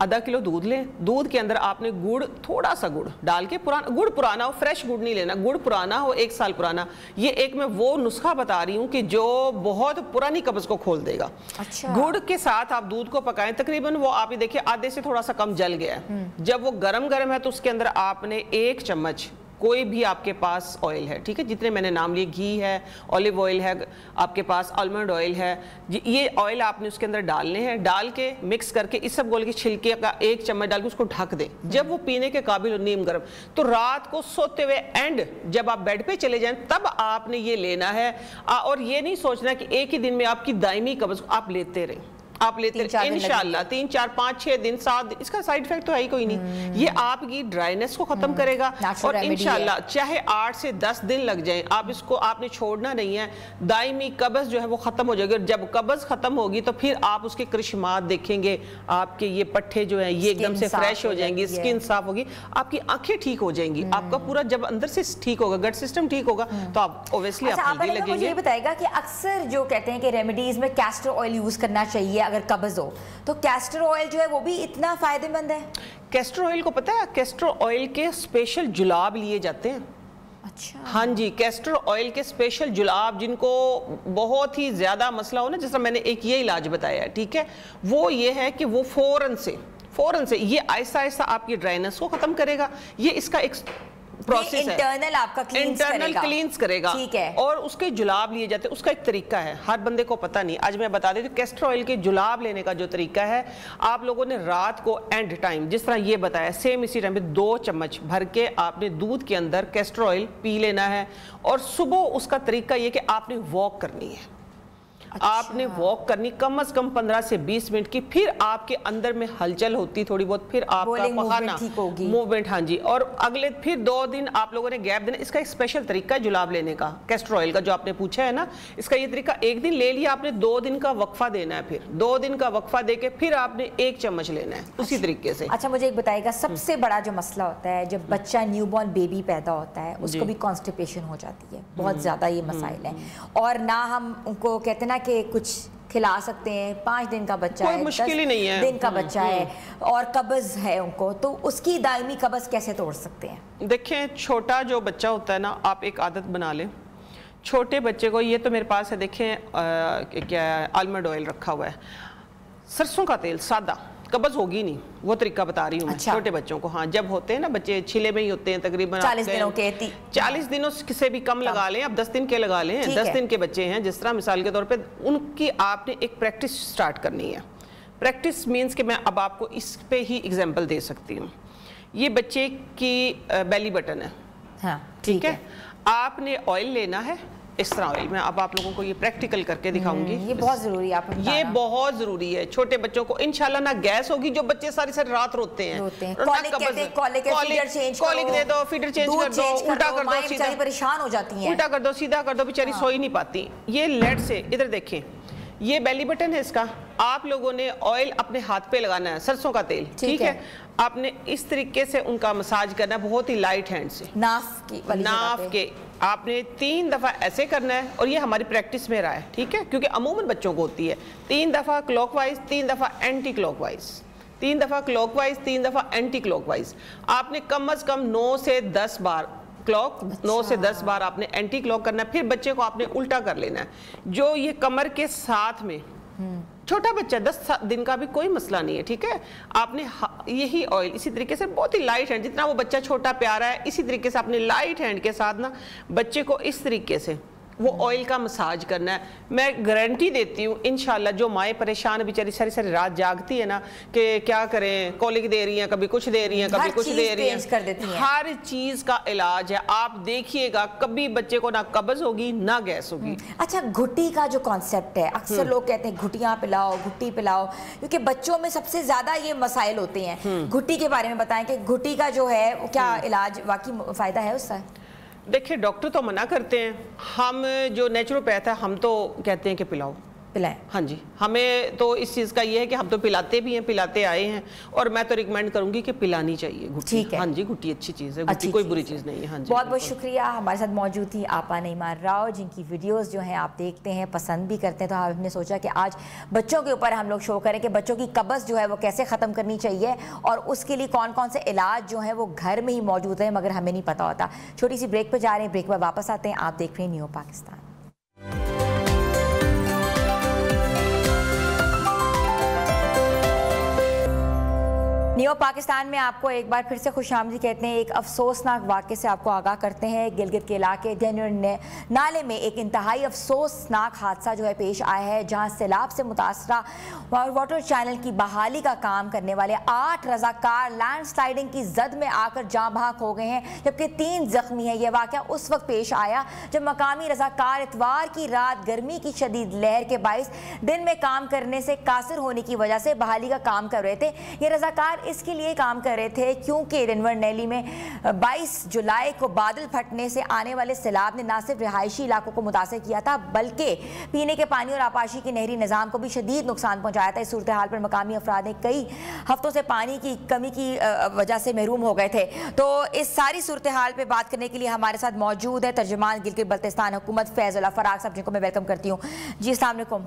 D: आधा किलो दूध लें, दूध के अंदर आपने गुड़, थोड़ा सा गुड़ डाल के, गुड़ पुराना हो, फ्रेश गुड़ नहीं लेना, गुड़ पुराना हो, 1 साल पुराना। ये एक मैं वो नुस्खा बता रही हूँ कि जो बहुत पुरानी कब्ज को खोल देगा।
A: अच्छा।
D: गुड़ के साथ आप दूध को पकाएं, तकरीबन वो आप ही देखिए आधे से थोड़ा सा कम जल गया है। जब वो गरम गरम है तो उसके अंदर आपने 1 चम्मच कोई भी आपके पास ऑयल है, ठीक है, जितने मैंने नाम लिए, घी है, ऑलिव ऑयल है, आपके पास आलमंड ऑयल है, ये ऑयल आपने उसके अंदर डालने हैं। डाल के मिक्स करके इसबगोल के छिलके का 1 चम्मच डाल के उसको ढक दें। जब वो पीने के काबिल हो, नीम गर्म, तो रात को सोते हुए एंड जब आप बेड पे चले जाएं तब आपने ये लेना है। और ये नहीं सोचना कि एक ही दिन में आपकी दायमी कब्ज आप लेते रहें, आप लेते इंशाल्लाह 3, 4, 5, 6 दिन, 7 दिन, इसका साइड इफेक्ट तो है ही कोई नहीं। ये आपकी ड्राइनेस को खत्म करेगा, और इंशाल्लाह चाहे 8 से 10 दिन लग जाएं, आप इसको आपने छोड़ना नहीं है। दायमी कब्ज जो है वो खत्म हो जाएगी, और जब कब्ज खत्म होगी तो फिर आप उसके कृष्मात देखेंगे, आपके ये पट्टे जो है ये एकदम से फ्रेश हो जाएंगी, स्किन साफ होगी, आपकी आंखें ठीक हो जाएंगी, आपका पूरा जब अंदर से ठीक होगा, गट सिस्टम ठीक होगा, तो आप ऑब्वियसली आप हेल्दी लगेंगे।
A: मुझे ये बताएगा कि अक्सर जो कहते हैं कि रेमेडीज में कैस्टर ऑयल यूज करना चाहिए अगर कब्ज हो, तो कैस्टर ऑयल जो है वो भी इतना फायदेमंद है?
D: कैस्टर ऑयल को पता है, कैस्टर ऑयल के स्पेशल जुलाब लिए जाते हैं।
A: अच्छा।
D: हाँ जी, कैस्टर ऑयल के स्पेशल जुलाब, जिनको बहुत ही ज्यादा मसला हो ना, जैसा मैंने एक ये इलाज बताया है, ठीक है, वो ये है कि वो फौरन से ये आहिस्ता आहिस्ता आपकी ड्राइनेस को खत्म करेगा। ये इसका एक प्रोसेस है,
A: इंटरनल आपका
D: क्लींस करेगा,
A: ठीक है,
D: और उसके जुलाब लिए जाते हैं। उसका एक तरीका है, हर बंदे को पता नहीं, आज मैं बता देती हूँ। कैस्टर ऑयल के जुलाब लेने का जो तरीका है, आप लोगों ने रात को एंड टाइम जिस तरह ये बताया, सेम इसी टाइम पे 2 चम्मच भर के आपने दूध के अंदर कैस्टर ऑयल पी लेना है, और सुबह उसका तरीका ये कि आपने वॉक करनी है। अच्छा। आपने वॉक करनी कम से कम 15 से 20 मिनट की, फिर आपके अंदर में हलचल होती थोड़ी बहुत, फिर आपका पखाना मूवमेंट, हाँ जी, और अगले फिर 2 दिन आप लोगों ने गैप देना। इसका एक स्पेशल तरीका है जुलाब लेने का, कैस्टर ऑयल का जो आपने पूछा है ना, इसका ये तरीका, 1 दिन ले लिया आपने, 2 दिन का वक्फा देना है, फिर 2 दिन का वक्फा देके फिर आपने 1 चम्मच लेना है, उसी तरीके से।
A: अच्छा, मुझे एक बताएगा, सबसे बड़ा जो मसला होता है जब बच्चा न्यूबॉर्न बेबी पैदा होता है, उसको भी कॉन्स्टिपेशन हो जाती है, बहुत ज्यादा ये मसाइल है, और ना हम उनको कहते ना कि कुछ खिला सकते हैं, 5 दिन का बच्चा है,
D: मुश्किल ही नहीं है,
A: दिन का बच्चा है और कब्ज है उनको, तो उसकी दायमी कब्ज कैसे तोड़ सकते हैं?
D: देखें, छोटा जो बच्चा होता है ना, आप एक आदत बना लें, छोटे बच्चे को, ये तो मेरे पास है, देखें क्या आलमंड ऑयल रखा हुआ है, सरसों का तेल सादा, कब्ज होगी नहीं, वो तरीका बता रही हूँ। अच्छा। छोटे बच्चों को, हाँ, जब होते हैं ना बच्चे, छिले में ही होते हैं तकरीबन
A: 40 दिनों के,
D: 40 दिनों से भी कम लगा लें, अब 10 दिन के लगा लें, 10 दिन के बच्चे हैं जिस तरह, मिसाल के तौर पे उनकी आपने एक प्रैक्टिस स्टार्ट करनी है। प्रैक्टिस मीन्स कि मैं अब आपको इस पे ही एग्जाम्पल दे सकती हूँ। ये बच्चे की बेली बटन है,
A: हाँ,
D: ठीक है, आपने ऑयल लेना है, इस तरह ऑयल, मैं अब आप लोगों को ये प्रैक्टिकल करके दिखाऊंगी।
A: ये बहुत जरूरी है,
D: ये बहुत जरूरी है छोटे बच्चों को। इंशाल्लाह ना गैस होगी, जो बच्चे सारी सारी रात रोते हैं, कॉलिक दे दो, फीडर चेंज कर दो, उल्टा कर दो, सीधा,
A: परेशान हो जाती हैं,
D: उल्टा कर दो, सीधा कर दो, बेचारी सो ही नहीं पाती। ये लेट से, इधर देखें, ये बेली बटन है इसका, आप लोगों ने ऑयल अपने हाथ पे लगाना है, सरसों का तेल, ठीक है, आपने इस तरीके से उनका मसाज करना है, बहुत ही लाइट हैंड से, नाफ के आपने 3 दफा ऐसे करना है, और ये हमारी प्रैक्टिस में रहा है, ठीक है, क्योंकि अमूमन बच्चों को होती है। 3 दफा क्लॉकवाइज, 3 दफा एंटी क्लॉकवाइज, 3 दफा क्लॉकवाइज, 3 दफा एंटी क्लॉकवाइज। आपने कम से कम 9 से 10 बार क्लॉक, 9 से 10 बार आपने एंटी क्लॉक करना है, फिर बच्चे को आपने उल्टा कर लेना है, जो ये कमर के साथ में, छोटा बच्चा 10 दिन का भी कोई मसला नहीं है, ठीक है, आपने यही ऑयल इसी तरीके से बहुत ही लाइट हैंड, जितना वो बच्चा छोटा प्यारा है, इसी तरीके से आपने लाइट हैंड के साथ ना बच्चे को इस तरीके से वो ऑयल का मसाज करना है। मैं गारंटी देती हूँ इंशाल्लाह, जो माएँ परेशान बेचारी सारी सारी रात जागती है ना कि क्या करें, कॉलिक दे रही हैं, कभी कुछ दे रही हैं, कभी कुछ दे रही हैं, हर चीज का इलाज है। आप देखिएगा कभी बच्चे को ना कब्ज होगी ना गैस होगी।
A: अच्छा, घुट्टी का जो कॉन्सेप्ट है, अक्सर लोग कहते हैं घुट्टियां पिलाओ, घुट्टी पिलाओ, क्योंकि बच्चों में सबसे ज्यादा ये मसाइल होते हैं। घुट्टी के बारे में बताएं कि घुट्टी का जो है क्या इलाज, वाकई फायदा है उसका?
D: देखिए डॉक्टर तो मना करते हैं, हम जो नेचुरोपैथ है हम तो कहते हैं कि पिलाओ,
A: पिलाएं।
D: हाँ जी, हमें तो इस चीज़ का ये है कि हम तो पिलाते भी हैं, पिलाते आए हैं, और मैं तो रिकमेंड करूंगी कि पिलानी चाहिए घुट्टी। ठीक है, हाँ जी, घुट्टी अच्छी चीज़ है, घुट्टी कोई बुरी चीज़ नहीं है। हाँ जी,
A: बहुत बहुत शुक्रिया। हमारे साथ मौजूद थी आपा नईमा राव, जिनकी वीडियोस जो हैं आप देखते हैं, पसंद भी करते हैं। तो हमने सोचा कि आज बच्चों के ऊपर हम लोग शो करें कि बच्चों की कब्ज़ जो है वो कैसे ख़त्म करनी चाहिए, और उसके लिए कौन कौन से इलाज जो हैं वो घर में ही मौजूद है, मगर हमें नहीं पता होता। छोटी सी ब्रेक पर जा रहे हैं, ब्रेक पर वापस आते हैं। आप देख रहे हैं न्यू पाकिस्तान। न्यू पाकिस्तान में आपको एक बार फिर से खुशामदीद कहते हैं। एक अफसोसनाक वाक़े से आपको आगाह करते हैं। गिलगित के इलाके डेनवर नाले में एक इंतहाई अफसोसनाक हादसा जो है पेश आया है, जहां सैलाब से मुतासरा वाटर चैनल की बहाली का काम करने वाले 8 रजाकार लैंडस्लाइडिंग की जद में आकर जाँ बहक हो गए हैं, जबकि 3 जख्मी हैं। यह वाक़या उस वक्त पेश आया जब मकामी रजाकार इतवार की रात गर्मी की शदीद लहर के बाइस दिन में काम करने से कासिर होने की वजह से बहाली का काम कर रहे थे। ये रजाकार इसके लिए काम कर रहे थे क्योंकि डेनवर नैली में 22 जुलाई को बादल फटने से आने वाले सैलाब ने न सिर्फ रिहायशी इलाकों को मुतासर किया था, बल्कि पीने के पानी और आपाशी के नहरी निज़ाम को भी शदीद नुकसान पहुंचाया था। इस सूरत हाल पर मकामी अफराद ने कई हफ्तों से पानी की कमी की वजह से महरूम हो गए थे। तो इस सारी सूरत हाल पर बात करने के लिए हमारे साथ मौजूद है तर्जुमान गिलगित बल्तिस्तान हुकूमत फैजुल्लाह फराग साहब, जिनको मैं वेलकम करती हूँ। जी अस्सलाम वालेकुम।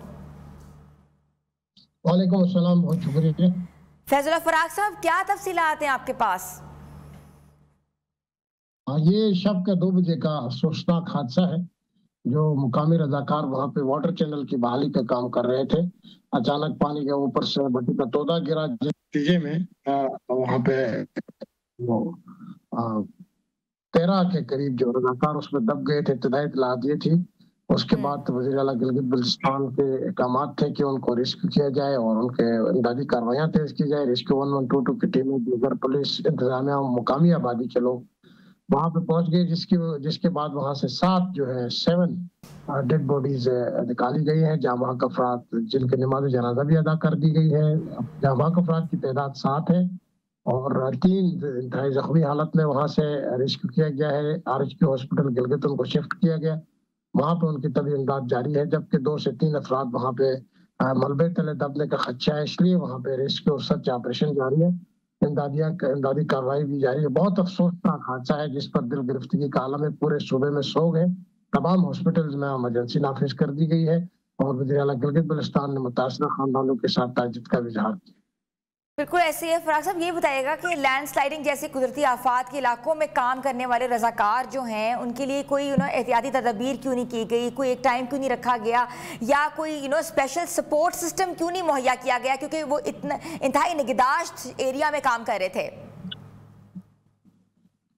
E: वालेकुम अस्सलाम, बहुत शुक्रिया।
A: फैजुल्लाह फराग साहब, क्या तफसीलात हैं आपके पास?
E: ये शब का 2 बजे का अफसोसनाक हादसा है, जो मुकामी रजाकार वहाँ पे वाटर चैनल की बहाली का काम कर रहे थे। अचानक पानी के ऊपर से भट्टी का तोदा गिरा, जिस नतीजे में वहाँ पे वो 13 के करीब जो रजाकार उसमें दब गए थे। इब्तिदाई इत्तला ये थी। उसके बाद वज़ीर आला गिलगित बल्तिस्तान के अहकामात थे कि उनको रेस्क्यू किया जाए और उनके इमदादी कार्रवाइयाँ तेज की जाए। रेस्क्यू 1122 की टीमें, दीगर पुलिस, इंतजामिया, मुकामी आबादी के लोग वहाँ पे पहुंच गए, जिसके बाद वहाँ से 7 जो है 7 डेड बॉडीज निकाली गई हैं। जाँ बहक अफराद जिनके नमाज जनाजा भी अदा कर दी गई है। जाँ बहक अफराद की तादाद 7 है और 3 इंतहाई जख्मी हालत में वहाँ से रेस्क्यू किया गया है। RHQ हॉस्पिटल गिलगित उनको शिफ्ट किया गया, वहाँ पे उनकी तबीयत इमदाद जारी है। जबकि 2 से 3 अफराद वहाँ पे मलबे तले दबने का खदशा है, इसलिए वहाँ पे रेस्क्यू और सर्च ऑपरेशन जारी है। इमदादी कार्रवाई भी जारी है। बहुत अफसोसनाक हादसा है जिस पर दिल गिरफ्तगी का आलम है। पूरे सूबे में सोग है। तमाम हॉस्पिटल्स में इमरजेंसी नाफिज कर दी गई है और वज़ीर आला गिलगित बल्तिस्तान ने मुतासरा खानदानों के साथ ताजिद का इजहार किया।
A: बिल्कुल ऐसे ही है। फराग साहब, ये बताइएगा कि लैंडस्लाइडिंग जैसे कुदरती आफात के इलाकों में काम करने वाले रजाकार जो हैं, उनके लिए कोई एहतियाती तदबीर क्यों नहीं की गई, कोई एक टाइम क्यों नहीं रखा गया, या कोई स्पेशल सपोर्ट सिस्टम क्यों नहीं मुहैया किया गया, क्योंकि वो इतना इंतहाई निगहदाश्त एरिया में काम कर रहे थे?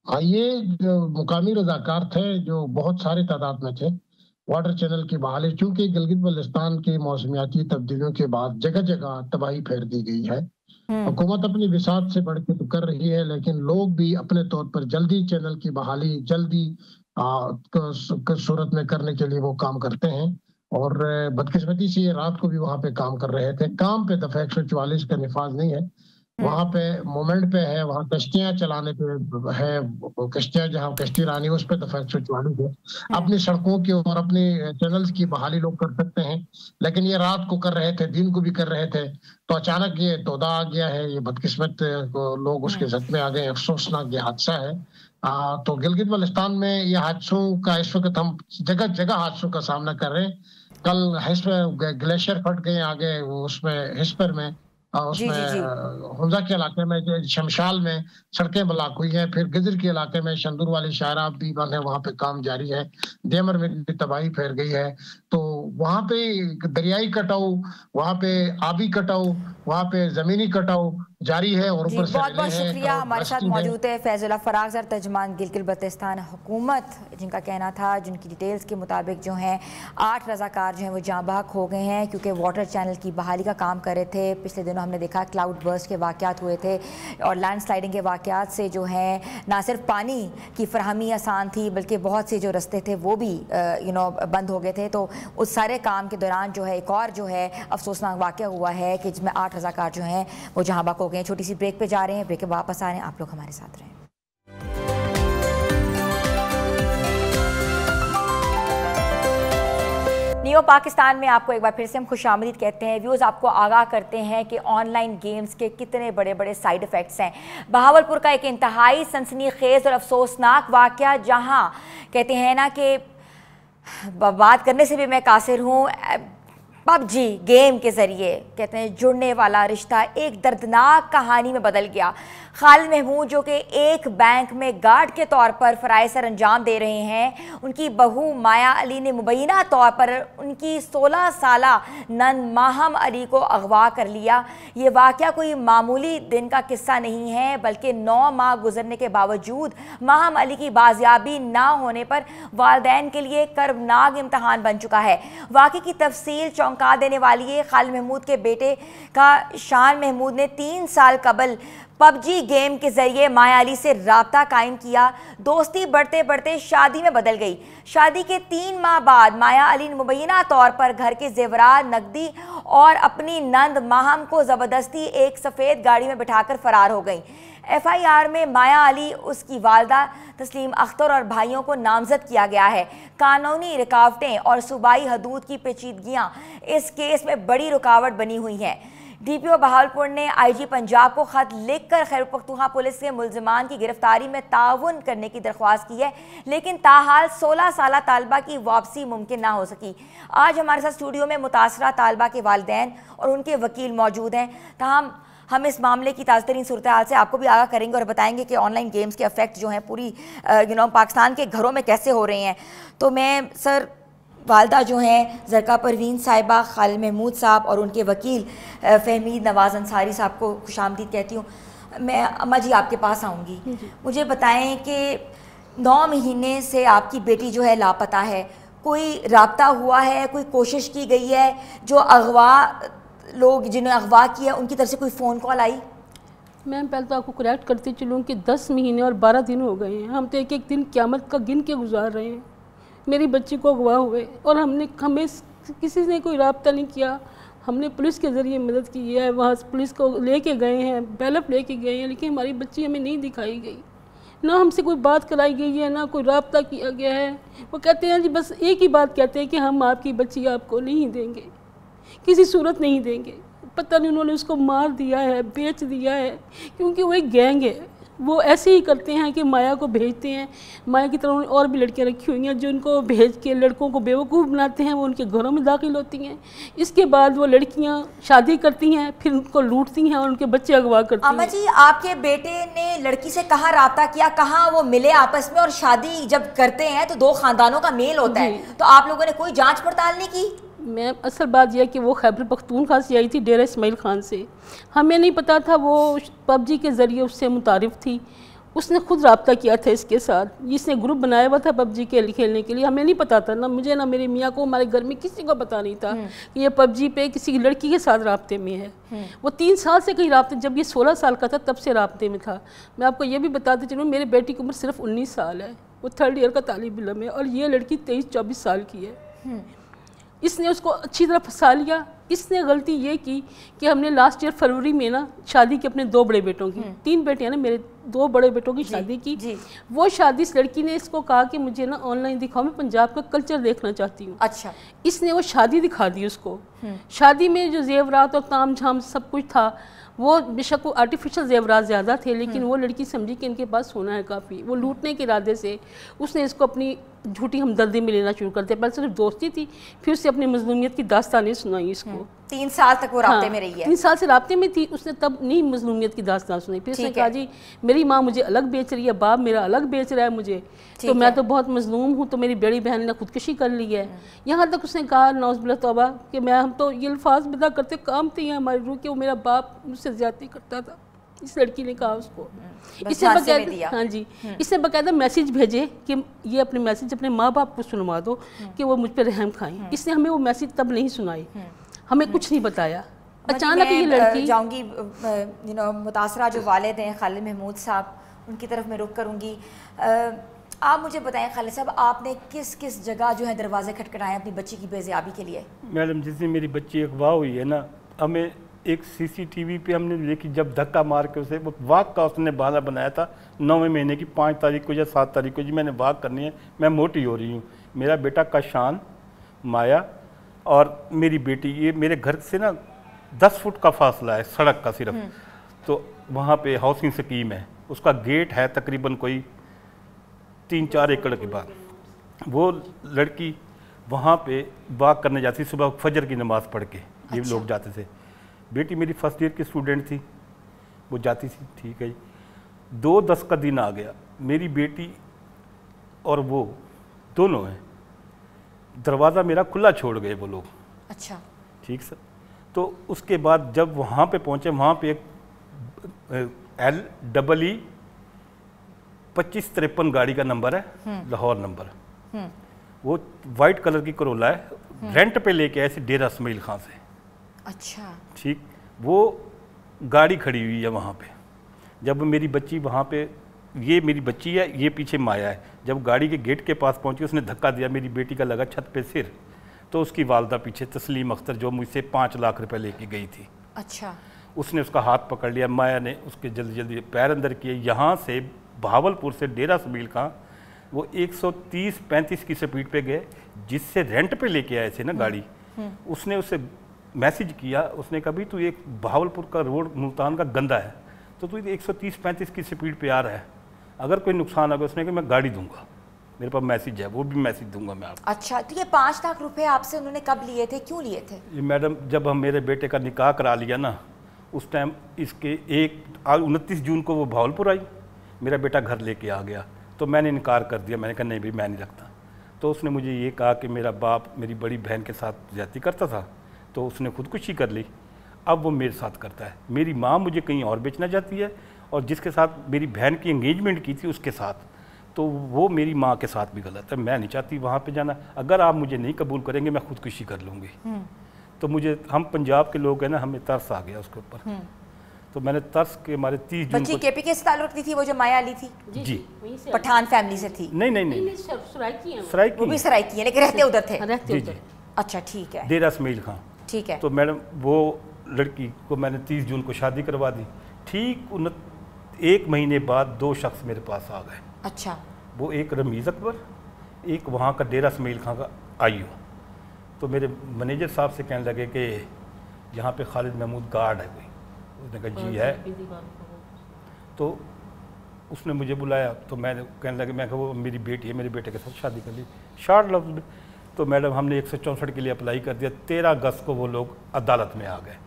E: ये जो मुकामी रजाकार थे जो बहुत सारी तादाद में थे, वाटर चैनल की बहाली, चूंकि गिलगित बल्तिस्तान की मौसमियाती तब्दीलियों के बाद जगह जगह तबाही फैल दी गई है। हुकूमत अपनी बिसात से बढ़ के तो कर रही है, लेकिन लोग भी अपने तौर पर जल्दी चैनल की बहाली जल्दी सूरत में करने के लिए वो काम करते हैं। और बदकिस्मती से ये रात को भी वहाँ पे काम कर रहे थे। काम पे दफा 144 का निफाज नहीं है, वहाँ पे मोमेंट पे है, वहाँ कश्तियां चलाने पे है। कश्तियां जहाँ कश्ती रानी उस पे दफा 144 है। अपनी सड़कों की और अपनी चैनल्स की बहाली लोग कर सकते हैं, लेकिन ये रात को कर रहे थे, दिन को भी कर रहे थे। तो अचानक ये तोदा आ गया है, ये बदकिस्मत लोग उसके जद में आ गए। अफसोसनाक ये हादसा है। तो गिलगित बल्तिस्तान में ये हादसों का इस वक्त हम जगह जगह हादसों का सामना कर रहे हैं। कल ग्लेशियर फट गए आगे उसमें हिस्पर में, उसमें हुंजा के इलाके में, शमशाल में सड़कें ब्लॉक हुई हैं। फिर गिजर के इलाके में शंदूर वाली शायरा भी बंद है, वहाँ पे काम जारी है। देमर में भी तबाही फैल गई है। तो वहाँ पे दरियाई कटाव, वहाँ पे आबी कटाव, वहाँ पे जमीनी कटाव, जारी है और ऊपर से
A: बहुत बहुत शुक्रिया। हमारे साथ मौजूद है फैजुल्लाह फरागज़र, तर्जुमान गिलगित बल्तिस्तान हुकूमत, जिनका कहना था, जिनकी डिटेल्स के मुताबिक जो हैं 8 रज़ाकार जो हैं वो जाँ बहक हो गए हैं क्योंकि वाटर चैनल की बहाली का काम कर रहे थे। पिछले दिनों हमने देखा क्लाउड बर्स्ट के वाक़यात हुए थे और लैंड स्लाइडिंग के वाक़यात से जो है ना सिर्फ पानी की फरहमी आसान थी बल्कि बहुत से जो रस्ते थे वो भी बंद हो गए थे। तो उस सारे काम के दौरान जो है एक और जो है अफसोसनाक वाक़या हुआ है कि जिसमें 8 रज़ाकार जो हैं वो जहाँ बहक हो गए। छोटी सी ब्रेक पे जा रहे हैं, ब्रेक के वापस आ रहे हैं, आप लोग हमारे साथ रहें। नियो पाकिस्तान में आपको एक बार फिर से हम खुशामदीद कहते हैं। व्यूज़ आपको आगाह करते हैं कि ऑनलाइन गेम्स के कितने बड़े बड़े साइड इफ़ेक्ट्स हैं। बहावलपुर का एक इंतहाई सनसनीखेज़ और अफसोसनाक वाक़या, जहां कहते हैं ना कि बात करने से भी मैं कासिर हूँ, पबजी गेम के ज़रिए कहते हैं जुड़ने वाला रिश्ता एक दर्दनाक कहानी में बदल गया। खालिद महमूद जो कि एक बैंक में गार्ड के तौर पर फ़राइज़ सर अंजाम दे रहे हैं, उनकी बहू माया अली ने मुबैना तौर पर उनकी 16 साला नन माहम अली को अगवा कर लिया। ये वाक़या कोई मामूली दिन का किस्सा नहीं है बल्कि 9 माह गुजरने के बावजूद माहम अली की बाजियाबी ना होने पर वालिदैन के लिए कर्बनाक इम्तहान बन चुका है। वाक़े की तफसील चौंका देने वाली है। खालिद महमूद के बेटे का शान महमूद ने 3 साल कबल पबजी गेम के जरिए माया अली से राब्ता कायम किया। दोस्ती बढ़ते बढ़ते शादी में बदल गई। शादी के 3 माह बाद माया अली ने मुबैना तौर पर घर के जेवरात, नकदी और अपनी नंद माहम को ज़बरदस्ती एक सफ़ेद गाड़ी में बिठाकर फरार हो गई। FIR में माया अली, उसकी वालदा तस्लीम अख्तर और भाइयों को नामजद किया गया है। कानूनी रुकावटें और सूबाई हदूद की पेचीदगियाँ इस केस में बड़ी रुकावट बनी हुई हैं। DPO बहावलपुर ने IG पंजाब को ख़त लिखकर खैबर पख्तूनख्वा पुलिस के मुल्ज़िमान की गिरफ्तारी में ताउन करने की दरख्वास्त की है, लेकिन ताहाल 16 साला तालबा की वापसी मुमकिन ना हो सकी। आज हमारे साथ स्टूडियो में मुतासरा तालबा के वालिदैन और उनके वकील मौजूद हैं। ताहम हम इस मामले की ताज़ा तरीन सूरत हाल से आपको भी आगाह करेंगे और बताएंगे कि ऑनलाइन गेम्स के इफेक्ट जो हैं पूरी पाकिस्तान के घरों में कैसे हो रहे हैं। तो मैं सर वालदा जो हैं ज़रका परवीन साहिबा, खालिद महमूद साहब और उनके वकील फहमीद नवाज़ अंसारी साहब को खुशामदीद कहती हूँ। मैं अम्मा जी आपके पास आऊँगी। मुझे बताएं कि 9 महीने से आपकी बेटी जो है लापता है, कोई राब्ता हुआ है, कोई कोशिश की गई है? जो अगवा लोग जिन्हें अगवा किया उनकी तरफ से कोई फ़ोन कॉल आई?
F: मैम पहले तो आपको करेक्ट करते चलूँ कि 10 महीने और 12 दिन हो गए हैं। हम तो एक एक दिन क़यामत का गिन के गुजार रहे हैं। मेरी बच्ची को अगवा हुए और हमें किसी ने कोई राब्ता नहीं किया। हमने पुलिस के ज़रिए मदद की है, वहाँ पुलिस को लेके गए हैं, बैलअप लेके गए हैं, लेकिन हमारी बच्ची हमें नहीं दिखाई गई, ना हमसे कोई बात कराई गई है, ना कोई राब्ता किया गया है। वो कहते हैं जी बस एक ही बात कहते हैं कि हम आपकी बच्ची आपको नहीं देंगे, किसी सूरत नहीं देंगे। पता नहीं उन्होंने उसको मार दिया है, बेच दिया है, क्योंकि वो एक गैंग है। वो ऐसे ही करते हैं कि माया को भेजते हैं। माया की तरह और भी लड़कियां रखी हुई हैं जो उनको भेज के लड़कों को बेवकूफ़ बनाते हैं। वो उनके घरों में दाखिल होती हैं। इसके बाद वो लड़कियां शादी करती हैं, फिर उनको लूटती हैं और उनके बच्चे अगवा करती हैं।
A: अम्मा जी, आपके बेटे ने लड़की से कहाँ राब्ता किया, कहाँ वो मिले आपस में? और शादी जब करते हैं तो 2 ख़ानदानों का मेल होता है, तो आप लोगों ने कोई जाँच पड़ताल नहीं की?
F: मैम असल बात यह कि वो खैबर पख्तूनख्वा से आई थी, डेरा इस्माइल खान से। हमें नहीं पता था वो पबजी के ज़रिए उससे मुतारिफ़ थी। उसने खुद रब्ता किया था इसके साथ, जिसने ग्रुप बनाया हुआ था पबजी के खेलने के लिए। हमें नहीं पता था, ना मुझे ना मेरे मियाँ को, हमारे घर में किसी को पता नहीं था कि ये पबजी पे किसी लड़की के साथ राब्ते में है। वो 3 साल से कहीं राब्ते, जब ये 16 साल का था तब से राब्ते में था। मैं आपको ये भी बताती चलूँ, मेरे बेटी की उम्र सिर्फ 19 साल है, वो 3rd ईयर का तालिब इल्म है, और ये लड़की 23-24 साल की है। इसने उसको अच्छी तरह फंसा लिया। इसने गलती ये की कि हमने लास्ट ईयर फरवरी में ना शादी की अपने 2 बड़े बेटों की, 3 बेटियां ना मेरे, 2 बड़े बेटों की शादी की। वो शादी इस लड़की ने इसको कहा कि मुझे ना ऑनलाइन दिखाओ, मैं पंजाब का कल्चर देखना चाहती हूँ।
A: अच्छा।
F: इसने वो शादी दिखा दी उसको। शादी में जो जेवरात और ताम झाम सब कुछ था, वो बेशक वो आर्टिफिशियल जेवरात ज़्यादा थे, लेकिन वो लड़की समझी कि इनके पास सोना है काफ़ी। वो लूटने के इरादे से उसने इसको अपनी झूठी हमदर्दी में लेना शुरू कर दिया। पहले सिर्फ दोस्ती थी, फिर उससे अपनी मजलूमियत की दास्तानें सुनाई इसको।
A: 3 साल तक वो राब्ते में रही है।
F: 3 साल से राब्ते में थी, उसने तब नहीं मजलूमियत की दास्तान सुनाई। फिर उसने कहा जी मेरी माँ मुझे अलग बेच रही है, बाप मेरा अलग बेच रहा है मुझे, तो मैं तो बहुत मजलूम हूँ, तो मेरी बड़ी बहन ने खुदकशी कर ली है। यहाँ तक उसने कहा नौज़बिल्लाह तौबा कि हम तो ये अल्फाज बता करते काम थे हमारी रूह के, वो मेरा बाप मुझसे ज़्यादती करता था। इस लड़की ने कहा उसको।
A: बस
F: इससे
A: झांसे में दिया।
F: बकायदा, हाँ जी, इससे बकायदा मैसेज भेजे कि ये अपने मैसेज अपने माँ बाप को सुनवा दो कि वो मुझ पर रहम खाएं। इसने हमें वो मैसेज तब नहीं सुनाई, हमें कुछ नहीं बताया। अचानक ये लड़की
A: जाऊंगी मुतासरा जो वालिद हैं खालिद महमूद साहब, उनकी तरफ मैं रुख करूंगी। आप मुझे बताएं खालिद साहब, आपने किस किस जगह जो है दरवाजे खटखटाए अपनी बच्ची की बेज़ियाबी के लिए?
G: मैडम, जिस दिन मेरी बच्ची अगवा हुई है ना, हमें एक CCTV पे हमने देखी, जब धक्का मार के उसे वाक का उसने बहाना बनाया था 9वें महीने की 5 तारीख को या 7 तारीख को, जी मैंने वाक करनी है, मैं मोटी हो रही हूँ। मेरा बेटा कशान, माया और मेरी बेटी, ये मेरे घर से ना 10 फुट का फासला है सड़क का सिर्फ। तो वहाँ पे हाउसिंग स्कीम है, उसका गेट है तकरीबन कोई 3-4 एकड़ के बाद। वो लड़की वहाँ पे वाक करने जाती, सुबह फजर की नमाज़ पढ़ के ये लोग जाते थे। बेटी मेरी फर्स्ट ईयर की स्टूडेंट थी, वो जाती थी, ठीक है। 2/10 का दिन आ गया, मेरी बेटी और वो दोनों हैं, दरवाज़ा मेरा खुला छोड़ गए वो लोग।
A: अच्छा,
G: ठीक सर। तो उसके बाद जब वहाँ पे पहुँचे, वहाँ पे एक LEE 2553 गाड़ी का नंबर है, लाहौर नंबर। वो वाइट कलर की करोला है, रेंट पे लेके आए थे डेरा इस्माइल खां से।
A: अच्छा,
G: ठीक, वो गाड़ी खड़ी हुई है वहाँ पे। जब मेरी बच्ची वहाँ पे, ये मेरी बच्ची है, ये पीछे माया है, जब गाड़ी के गेट के पास पहुँची उसने धक्का दिया, मेरी बेटी का लगा छत पे सिर। तो उसकी वालदा पीछे, तस्लीम अख्तर, जो मुझसे 5 लाख रुपए लेके गई थी,
A: अच्छा,
G: उसने उसका हाथ पकड़ लिया। माया ने उसके जल्दी जल्दी पैर अंदर किए। यहाँ से भावलपुर से डेरा इस्माइल खां वो 130-35 की स्पीड पे गए, जिससे रेंट पे लेके आए थे ना गाड़ी। उसने उसे मैसेज किया, उसने कहा भाई तू एक भावलपुर का रोड मुल्तान का गंदा है, तो तू 130-35 की स्पीड पे आ रहा है, अगर कोई नुकसान होगा, उसने कहा मैं गाड़ी दूंगा, मेरे पास मैसेज है, वो भी मैसेज दूंगा मैं आपको।
A: अच्छा, तो ये 5 लाख रुपए आपसे उन्होंने कब लिए थे, क्यों लिए थे?
G: ये मैडम, जब हम मेरे बेटे का निकाह करा लिया ना, उस टाइम इसके 29 जून को वो भावलपुर आई, मेरा बेटा घर लेके आ गया, तो मैंने इनकार कर दिया। मैंने कहा नहीं भाई मैं नहीं रखता। तो उसने मुझे ये कहा कि मेरा बाप मेरी बड़ी बहन के साथ ज्यादती करता था, तो उसने खुदकुशी कर ली, अब वो मेरे साथ करता है। मेरी माँ मुझे कहीं और बेचना चाहती है, और जिसके साथ मेरी बहन की एंगेजमेंट की थी उसके साथ, तो वो मेरी माँ के साथ भी गलत है। मैं नहीं चाहती वहाँ पे जाना, अगर आप मुझे नहीं कबूल करेंगे मैं खुदकुशी कर लूँगी। तो मुझे, हम पंजाब के लोग हैं ना, हमें तरस आ गया उसके ऊपर। तो मैंने तरस के हमारे 30 जून
A: बच्ची KPK से ताल्लुक रखती थी वो जो माया अली थी?
G: जी,
A: पठान फैमिली से थी?
G: नहीं,
F: सराइकी
A: वो भी सराइकी है, लेकिन रहते उधर थे?
F: रहते उधर।
A: अच्छा, ठीक है,
G: डेरा इस्माइल खां।
A: ठीक है।
G: तो मैडम वो लड़की को मैंने 30 जून को शादी करवा दी। ठीक 1 महीने बाद 2 शख्स मेरे पास आ गए।
A: अच्छा,
G: वो एक रमीज़ अकबर, एक वहाँ का डेरा इस्माइल खां का आईओ। तो मेरे मैनेजर साहब से कहने लगे कि यहाँ पे खालिद महमूद गार्ड है कोई। उसने कहा जी है। तो उसने मुझे बुलाया, तो मैंने कहने लगे, मैं कहा वो मेरी बेटी है, मेरे बेटे के साथ शादी कर ली, शॉर्ट लफ्ज़ में। तो मैडम हमने 164 के लिए अप्लाई कर दिया। 13 अगस्त को वो लोग अदालत में आ गए।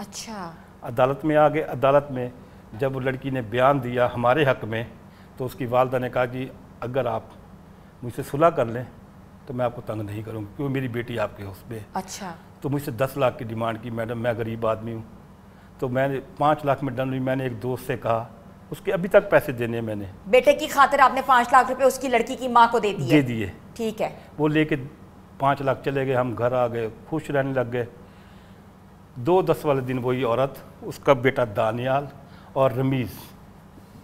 A: अच्छा,
G: अदालत में आ गए। अदालत में जब वो लड़की ने बयान दिया हमारे हक़ में, तो उसकी वालदा ने कहा कि अगर आप मुझसे सुलह कर लें तो मैं आपको तंग नहीं करूँगी, क्योंकि मेरी बेटी आपके उसमें।
A: अच्छा,
G: तो मुझसे 10 लाख की डिमांड की। मैडम मैं गरीब आदमी हूँ, तो मैंने 5 लाख में डन हुई। मैंने एक दोस्त से कहा, उसके अभी तक पैसे देने मैंने,
A: बेटे की खातिर आपने 5 लाख रुपए उसकी लड़की की माँ को दे दिए? ठीक है।
G: वो लेके 5 लाख चले गए, हम घर आ गए, खुश रहने लग गए। 2/10 वाले दिन वही औरत, उसका बेटा दानियाल और रमीज़,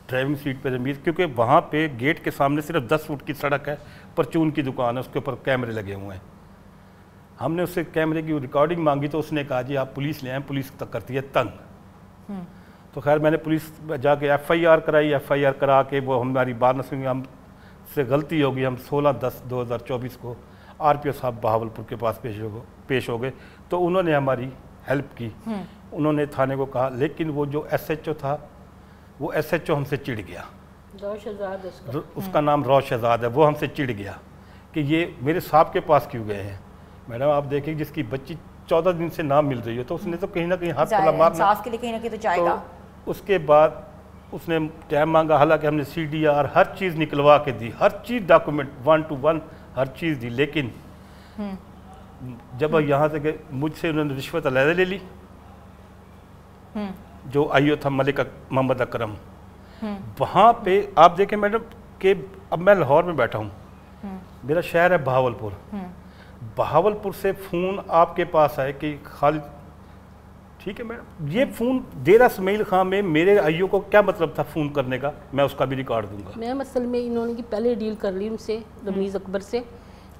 G: ड्राइविंग सीट पे रमीज़, क्योंकि वहाँ पे गेट के सामने सिर्फ 10 फुट की सड़क है, परचून की दुकान है, उसके ऊपर कैमरे लगे हुए हैं। हमने उससे कैमरे की रिकॉर्डिंग मांगी, तो उसने कहा जी आप पुलिस ले आए, पुलिस तक करती है तंग। तो खैर मैंने पुलिस जाके FIR कराई। FIR करा के वो हमारी बात न सुनी, हमसे गलती होगी। हम 16/10/2024 को RPO साहब बहावलपुर के पास पेश हो गए। तो उन्होंने हमारी हेल्प की, उन्होंने थाने को कहा, लेकिन वो जो SHO था, वो SHO हमसे चिढ़ गया। उसका नाम रौशहजाद है। वो हमसे चिढ़ गया कि ये मेरे साहब के पास क्यों गए हैं। मैडम आप देखिए, जिसकी बच्ची 14 दिन से ना मिल रही है, तो उसने तो कहीं ना कहीं हाथ पला मारना
A: के लिए कहीं ना कहीं तो जाएगा।
G: तो उसके बाद उसने टाइम मांगा, हालांकि हमने CDR हर चीज़ निकलवा के दी, हर चीज़ डॉक्यूमेंट 1 to 1 हर चीज़ दी। लेकिन जब यहाँ से गए, मुझसे उन्होंने रिश्वत अलहदा ले ली। जो आईओ था मलिक मोहम्मद अकरम, वहाँ पे आप देखें मैडम कि अब मैं लाहौर में बैठा हूँ, मेरा शहर है बहावलपुर, बहावलपुर से फ़ोन आपके पास आए कि खालिद, ठीक है मैडम, ये फ़ोन डेरा इस्माइल खां में मेरे आईओ को क्या मतलब था फ़ोन करने का, मैं उसका भी रिकॉर्ड दूंगा।
F: मैं असल में इन्होंने की पहले डील कर ली उनसे, रमीज़ अकबर से।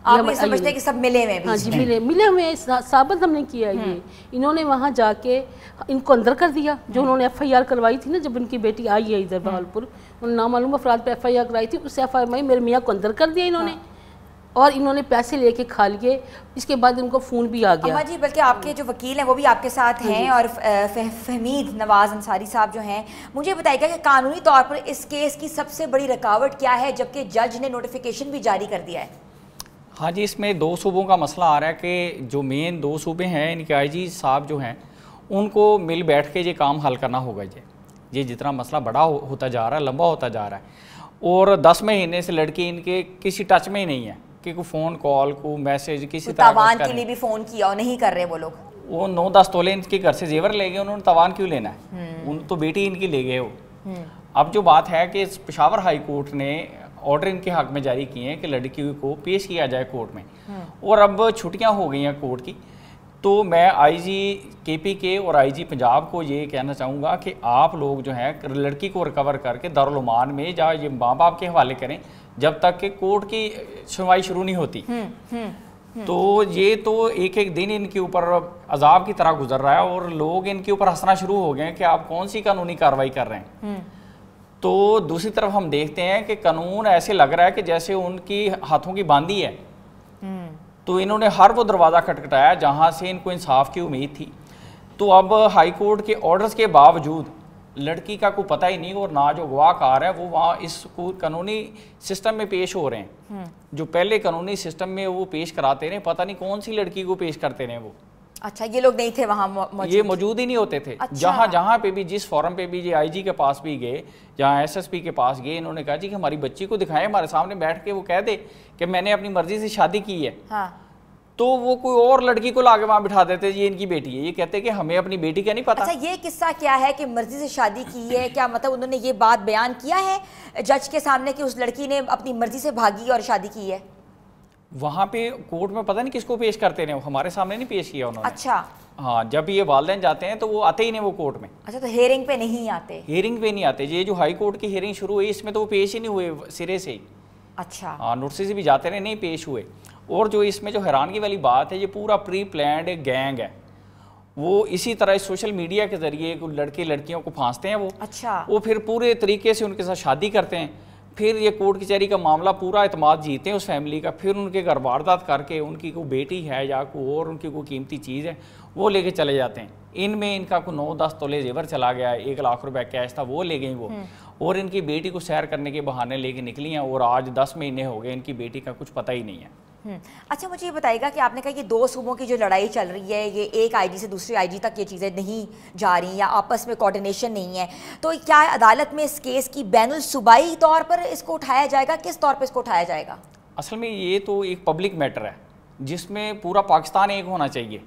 A: आप ये समझते हैं कि सब मिले हुए हैं?
F: हाँ जी, मिले हुए हैं, साबित हमने किया ये। इन्होंने वहाँ जाके इनको अंदर कर दिया, जो उन्होंने FIR करवाई थी ना, जब उनकी बेटी आई है इधर बहावलपुर, उन्होंने नामालूम अफराद पे FIR कराई थी, उस FIR में मेरे मियाँ को अंदर कर दिया इन्होंने, और इन्होंने पैसे लेके खा लिए। इसके बाद इनको फ़ोन भी आ गया।
A: अम्मा जी, बल्कि आपके जो वकील हैं वो भी आपके साथ हैं, और फहमीद नवाज अंसारी साहब जो हैं, मुझे बताइएगा कि कानूनी तौर पर इस केस की सबसे बड़ी रुकावट क्या है, जबकि जज ने नोटिफिकेशन भी जारी कर दिया है?
H: हाँ जी, इसमें 2 सूबों का मसला आ रहा है कि जो मेन 2 सूबे हैं, इनके IG साहब जो हैं, उनको मिल बैठ के ये काम हल करना होगा। ये जितना मसला बड़ा होता जा रहा है, लंबा होता जा रहा है, और 10 महीने से लड़की इनके किसी टच में ही नहीं है कि कोई फ़ोन कॉल को मैसेज किसी तरह
A: तवान के लिए भी फ़ोन किया और नहीं कर रहे वो लोग।
H: वो 9-10 तोले इनके घर से जेवर ले गए, उन्होंने तवान क्यों लेना है? उन तो बेटी इनकी ले गए वो। अब जो बात है कि पेशावर हाई कोर्ट ने ऑर्डर इनके हक में जारी किए हैं कि लड़की को पेश किया जाए कोर्ट में, और अब छुट्टियां हो गई हैं कोर्ट की, तो मैं IG KPK और IG पंजाब को ये कहना चाहूँगा कि आप लोग जो हैं लड़की को रिकवर करके दारुल उमान में या ये माँ बाप के हवाले करें, जब तक कि कोर्ट की सुनवाई शुरू नहीं होती। तो ये तो एक एक दिन इनके ऊपर अजाब की तरह गुजर रहा है, और लोग इनके ऊपर हंसना शुरू हो गए हैं कि आप कौन सी कानूनी कार्रवाई कर रहे हैं। तो दूसरी तरफ हम देखते हैं कि कानून ऐसे लग रहा है कि जैसे उनकी हाथों की बांधी है। तो इन्होंने हर वो दरवाज़ा खटखटाया जहाँ से इनको इंसाफ की उम्मीद थी। तो अब हाई कोर्ट के ऑर्डर्स के बावजूद लड़की का कोई पता ही नहीं, और ना जो गवाहकार है वो वहाँ इस कानूनी सिस्टम में पेश हो रहे हैं। जो पहले कानूनी सिस्टम में वो पेश कराते रहे, पता नहीं कौन सी लड़की को पेश करते रहे वो।
A: अच्छा, ये लोग नहीं थे वहाँ,
H: ये मौजूद ही नहीं होते थे। अच्छा। जहाँ पे भी, जिस फॉरम पे भी, ये IG के पास भी गए, जहाँ SSP के पास गए, इन्होंने कहा जी कि हमारी बच्ची को दिखाएं, हमारे सामने बैठ के वो कह दे कि मैंने अपनी मर्जी से शादी की है। हाँ। तो वो कोई और लड़की को लाके वहाँ बिठा देते, ये इनकी बेटी है, ये कहते कि हमें अपनी बेटी का नहीं पता।
A: अच्छा, ये किस्सा क्या है कि मर्जी से शादी की है, क्या मतलब उन्होंने ये बात बयान किया है जज के सामने कि उस लड़की ने अपनी मर्जी से भागी और शादी की है?
H: वहाँ पे कोर्ट में पता नहीं किसको पेश करते रहे, हमारे सामने नहीं पेश किया उन्होंने।
A: अच्छा।
H: हाँ, जब ये वालिदैन जाते हैं तो वो आते ही नहीं वो कोर्ट में।
A: अच्छा, तो हेयरिंग पे नहीं आते?
H: हेयरिंग पे नहीं आते। ये जो हाई कोर्ट की हेयरिंग शुरू हुई, इसमें तो वो पेश ही नहीं हुए सिरे से ही।
A: अच्छा।
H: हाँ, नोटिस भी जाते रहे, नहीं पेश हुए। और जो इसमें जो हैरानगी वाली बात है, ये पूरा प्री प्लान्ड गैंग है। वो इसी तरह सोशल मीडिया के जरिए लड़के लड़कियों को फांसते हैं वो।
A: अच्छा।
H: वो फिर पूरे तरीके से उनके साथ शादी करते हैं, फिर ये कोर्ट कचहरी का मामला पूरा एतमाद जीते हैं उस फैमिली का, फिर उनके घर वारदात करके उनकी कोई बेटी है या कोई और उनकी कोई कीमती चीज़ है वो लेके चले जाते हैं। इनमें इनका कोई 9-10 तोले जेवर चला गया, 1 लाख रुपए कैश था वो ले गई वो, और इनकी बेटी को सैर करने के बहाने लेके निकली हैं, और आज 10 महीने हो गए इनकी बेटी का कुछ पता ही नहीं है।
A: अच्छा, मुझे ये बताइएगा कि आपने कहा कि 2 सूबों की जो लड़ाई चल रही है, ये एक IG से दूसरी IG तक ये चीज़ें नहीं जा रही या आपस में कोऑर्डिनेशन नहीं है, तो क्या अदालत में इस केस की बैनुल सूबाई तौर पर इसको उठाया जाएगा, किस तौर पर इसको उठाया जाएगा?
H: असल में ये तो एक पब्लिक मैटर है जिसमें पूरा पाकिस्तान एक होना चाहिए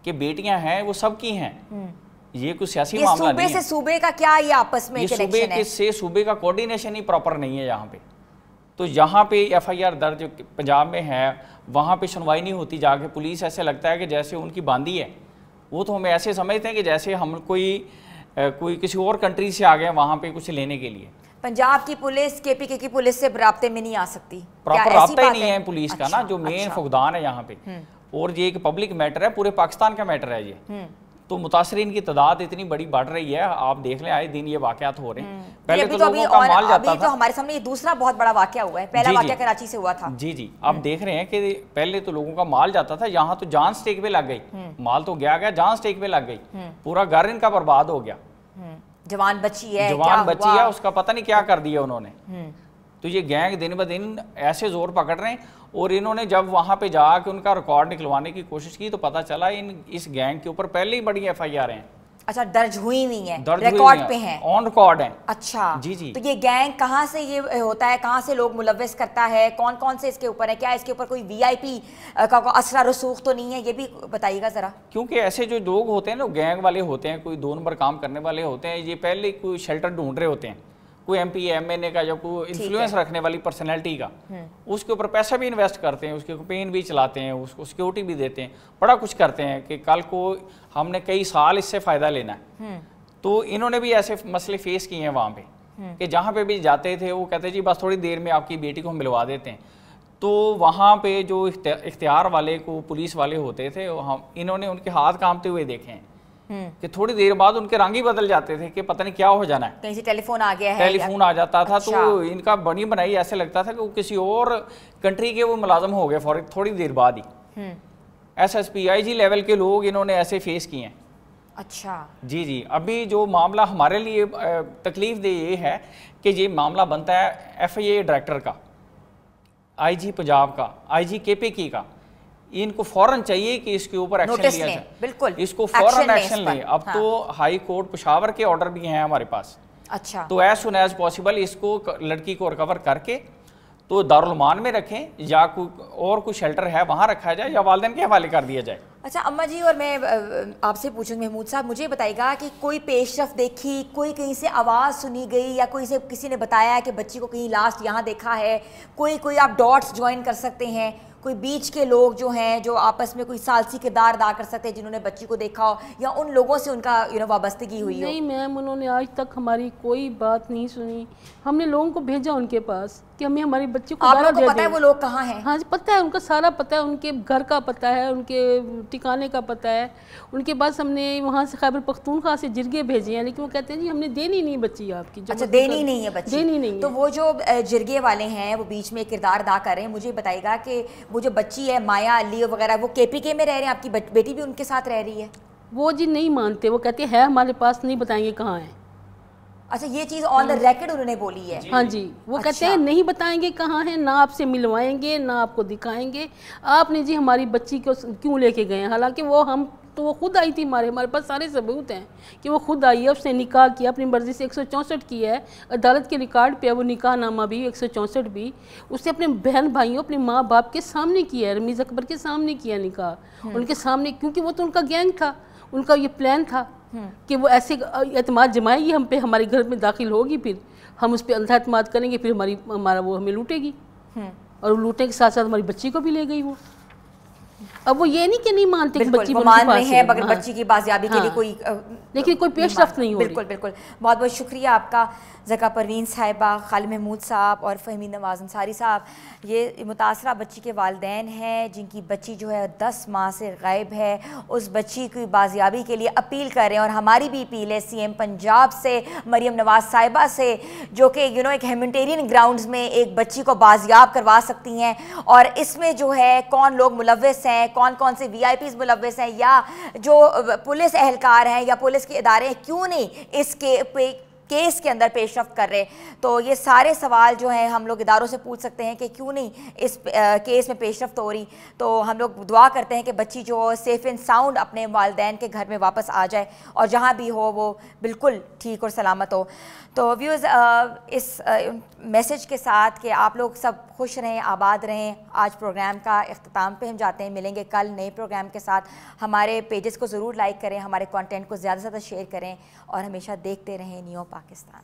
H: कि बेटियां हैं वो सबकी हैं। ये कुछ सियासी मामला नहीं है।
A: सूबे से सूबे का क्या ये आपस में
H: कनेक्शन है? से सूबे का कोऑर्डिनेशन ही प्रॉपर नहीं है यहाँ पे। तो यहाँ पे FIR दर्ज पंजाब में है, वहाँ पे सुनवाई नहीं होती, जाके पुलिस ऐसे लगता है कि जैसे उनकी बांदी है। वो तो हमें ऐसे समझते हैं कि जैसे हम कोई किसी और कंट्री से आ गए वहाँ पे कुछ लेने के लिए।
A: पंजाब की पुलिस KPK की पुलिस से राब्ते में नहीं आ सकती?
H: प्रॉपर राब्ता ही नहीं है पुलिस का ना, जो मेन फुकदान है यहाँ पे। और ये एक पब्लिक मैटर है, पूरे पाकिस्तान का मैटर है ये। तो मुतासरीन की तादाद इतनी बड़ी बढ़ रही है, आप देख लें आए दिन ये वाकयात हो रहे हैं। पहले तो लोगों का माल जाता था।
A: तो हमारे सामने ये दूसरा बहुत बड़ा वाकया हुआ है, पहला वाकया कराची से हुआ था।
H: जी आप देख रहे हैं कि पहले तो लोगों का माल जाता था, यहाँ तो जान स्टेक पे लग गई, माल तो गया जान स्टेक पे लग गई, पूरा घर इनका बर्बाद हो गया।
A: जवान बच्ची है,
H: उसका पता नहीं क्या कर दिया उन्होंने। तो ये गैंग दिन ब दिन ऐसे जोर पकड़ रहे हैं, और इन्होंने जब वहाँ पे जाके उनका रिकॉर्ड निकलवाने की कोशिश की तो पता चला इस गैंग के ऊपर पहले ही बड़ी FIR हैं।
A: अच्छा, दर्ज हुई नहीं है, रिकॉर्ड पे हैं,
H: ऑन रिकॉर्ड है।
A: अच्छा
H: जी जी।
A: तो ये गैंग कहाँ से ये होता है, कहाँ से लोग मुलव्वस करता है, कौन कौन से इसके ऊपर है, क्या इसके ऊपर कोई वीआईपी का असरा रसूख तो नहीं है, ये भी बताइएगा जरा।
H: क्योंकि ऐसे जो लोग होते हैं ना, गैंग वाले होते हैं, कोई 2 नंबर काम करने वाले होते हैं, ये पहले कोई शेल्टर ढूंढ रहे होते हैं, कोई MP MNA का या कोई इन्फ्लुएंस रखने वाली पर्सनैलिटी का, उसके ऊपर पैसा भी इन्वेस्ट करते हैं, उसके कैंपेन भी चलाते हैं, उसको सिक्योरिटी भी देते हैं, बड़ा कुछ करते हैं कि कल को हमने कई साल इससे फ़ायदा लेना है। तो इन्होंने भी ऐसे मसले फेस किए हैं वहाँ पे कि जहाँ पे भी जाते थे वो कहते जी बस थोड़ी देर में आपकी बेटी को हम मिलवा देते हैं। तो वहाँ पे जो इख्तियार वाले को पुलिस वाले होते थे, हम इन्होंने उनके हाथ कांपते हुए देखे हैं कि थोड़ी देर बाद उनके रंग ही बदल जाते थे कि पता नहीं क्या हो जाना है,
A: कहीं से टेलीफोन आ गया है,
H: टेलीफोन आ जाता था।
A: अच्छा।
H: तो इनका बनी बनाई ऐसे लगता था कि वो किसी और कंट्री के वो मुलाजम हो गए फौरन थोड़ी देर बाद ही। SSP IG लेवल के लोग इन्होंने ऐसे फेस किए हैं।
A: अच्छा
H: जी जी। अभी जो मामला हमारे लिए तकलीफ दे ये है कि ये मामला बनता है FIA डायरेक्टर का, IG पंजाब का, IG KPK का, इनको फौरन चाहिए कि इसके ऊपर एक्शन लिया जाए,
A: बिल्कुल
H: इसको फौरन एक्शन लें। अब तो हाई कोर्ट पेशावर के ऑर्डर भी हैं हमारे पास।
A: अच्छा, तो
H: एज सुन एज पॉसिबल इसको लड़की को रिकवर करके तो दारुल मान में रखें या कोई और शेल्टर है वहाँ रखा जाए या वालिदैन के हवाले कर दिया जाए।
A: अच्छा अम्मा जी, और मैं आपसे पूछूंगी महमूद साहब, मुझे बताइएगा कि कोई पेशरफ देखी, कोई कहीं से आवाज़ सुनी गई या कोई से किसी ने बताया कि बच्ची को कहीं लास्ट यहाँ देखा है, कोई आप डॉट्स ज्वाइन कर सकते हैं, कोई बीच के लोग जो हैं जो आपस में कोई सालसी किरदार अदा कर सकते हैं जिन्होंने बच्ची को देखा हो या उन लोगों से उनका वाबस्तगी हुई हो?
F: नहीं मैम, उन्होंने आज तक हमारी कोई बात नहीं सुनी। हमने लोगों को भेजा उनके पास कि हमें हमारी बच्ची को
A: दोबारा दे दें। पता है वो लोग कहाँ हैं?
F: हाँ जी पता है, उनका सारा पता है, उनके घर का पता है, उनके ठिकाने का पता है। उनके पास हमने वहाँ से खैबर पख्तूनख्वा से जिरगे भेजे हैं, लेकिन वो कहते हैं जी हमने देनी नहीं बच्ची आपकी।
A: अच्छा देनी नहीं है बच्ची?
F: देनी नहीं।
A: तो वो जो जिरगे वाले हैं वो बीच में किरदार अदा कर रहे हैं, मुझे बताइएगा कि वो जो बच्ची है माया अली वगैरह, वो KPK में रह रहे हैं, आपकी बेटी भी उनके साथ रह रही है? वो
F: जी नहीं मानते, वो कहते हैं हमारे पास, नहीं बताएंगे कहाँ है।
A: अच्छा ये चीज़ ऑन द रिकॉर्ड उन्होंने बोली है?
F: हाँ जी, वो अच्छा। कहते हैं नहीं बताएंगे कहाँ है, ना आपसे मिलवाएंगे ना आपको दिखाएंगे। आपने जी हमारी बच्ची को क्यों लेके गए? हालांकि वो खुद आई थी, हमारे पास सारे सबूत हैं कि वो खुद आई है, उसने निकाह किया अपनी मर्जी से, 164 किया है, अदालत के रिकॉर्ड पे वो निकाह नामा भी 164 भी उसने अपने बहन भाइयों अपने माँ बाप के सामने किया है, रमीज़ अकबर के सामने किया निकाह, उनके सामने, क्योंकि वो तो उनका गैंग था, उनका ये प्लान था कि वो ऐसे एतमाद जमाएगी हम पे, हमारे घर में दाखिल होगी, फिर हम उस पर अंधा एतमाद करेंगे, फिर हमारा वो हमें लूटेगी, और लूटने के साथ साथ हमारी बच्ची को भी ले गई वो। अब वो ये नहीं कि नहीं मानते कि बच्ची
A: मान रहे हैं, मगर बच्ची की बाजियाबी के लिए कोई
F: लेकिन कोई पेशरफ्त नहीं हो रही।
A: बिल्कुल बिल्कुल, बहुत बहुत शुक्रिया आपका ज़का परवीन साहिबा, खालिद महमूद साहब और फ़हीम नवाज़ अंसारी साहब। ये मुतासरा बच्ची के वालिदैन हैं जिनकी बच्ची जो है 10 माह से गायब है, उस बच्ची की बाजियाबी के लिए अपील कर रहे हैं, और हमारी भी अपील है CM पंजाब से मरियम नवाज़ साहिबा से, जो कि एक ह्यूमैनिटेरियन ग्राउंड्स में एक बच्ची को बाजियाब करवा सकती हैं। और इसमें जो है कौन लोग मुलव्वस हैं, कौन कौन से VIPs मुलव्वस हैं, या जो पुलिस एहलकार हैं या पुलिस के इदारे हैं, क्यों नहीं इसके केस के अंदर पेशरफ्त कर रहे। तो ये सारे सवाल जो हैं हम लोग इदारों से पूछ सकते हैं कि क्यों नहीं इस केस में पेशरफ्त हो रही। तो हम लोग दुआ करते हैं कि बच्ची जो सेफ़ एंड साउंड अपने वालिदैन के घर में वापस आ जाए और जहाँ भी हो वो बिल्कुल ठीक और सलामत हो। तो व्यूज़ इस मैसेज के साथ कि आप लोग सब खुश रहें, आबाद रहें, आज प्रोग्राम का इख्तिताम पे हम जाते हैं। मिलेंगे कल नए प्रोग्राम के साथ। हमारे पेजेस को ज़रूर लाइक करें, हमारे कंटेंट को ज़्यादा से ज़्यादा शेयर करें और हमेशा देखते रहें नियो पाकिस्तान।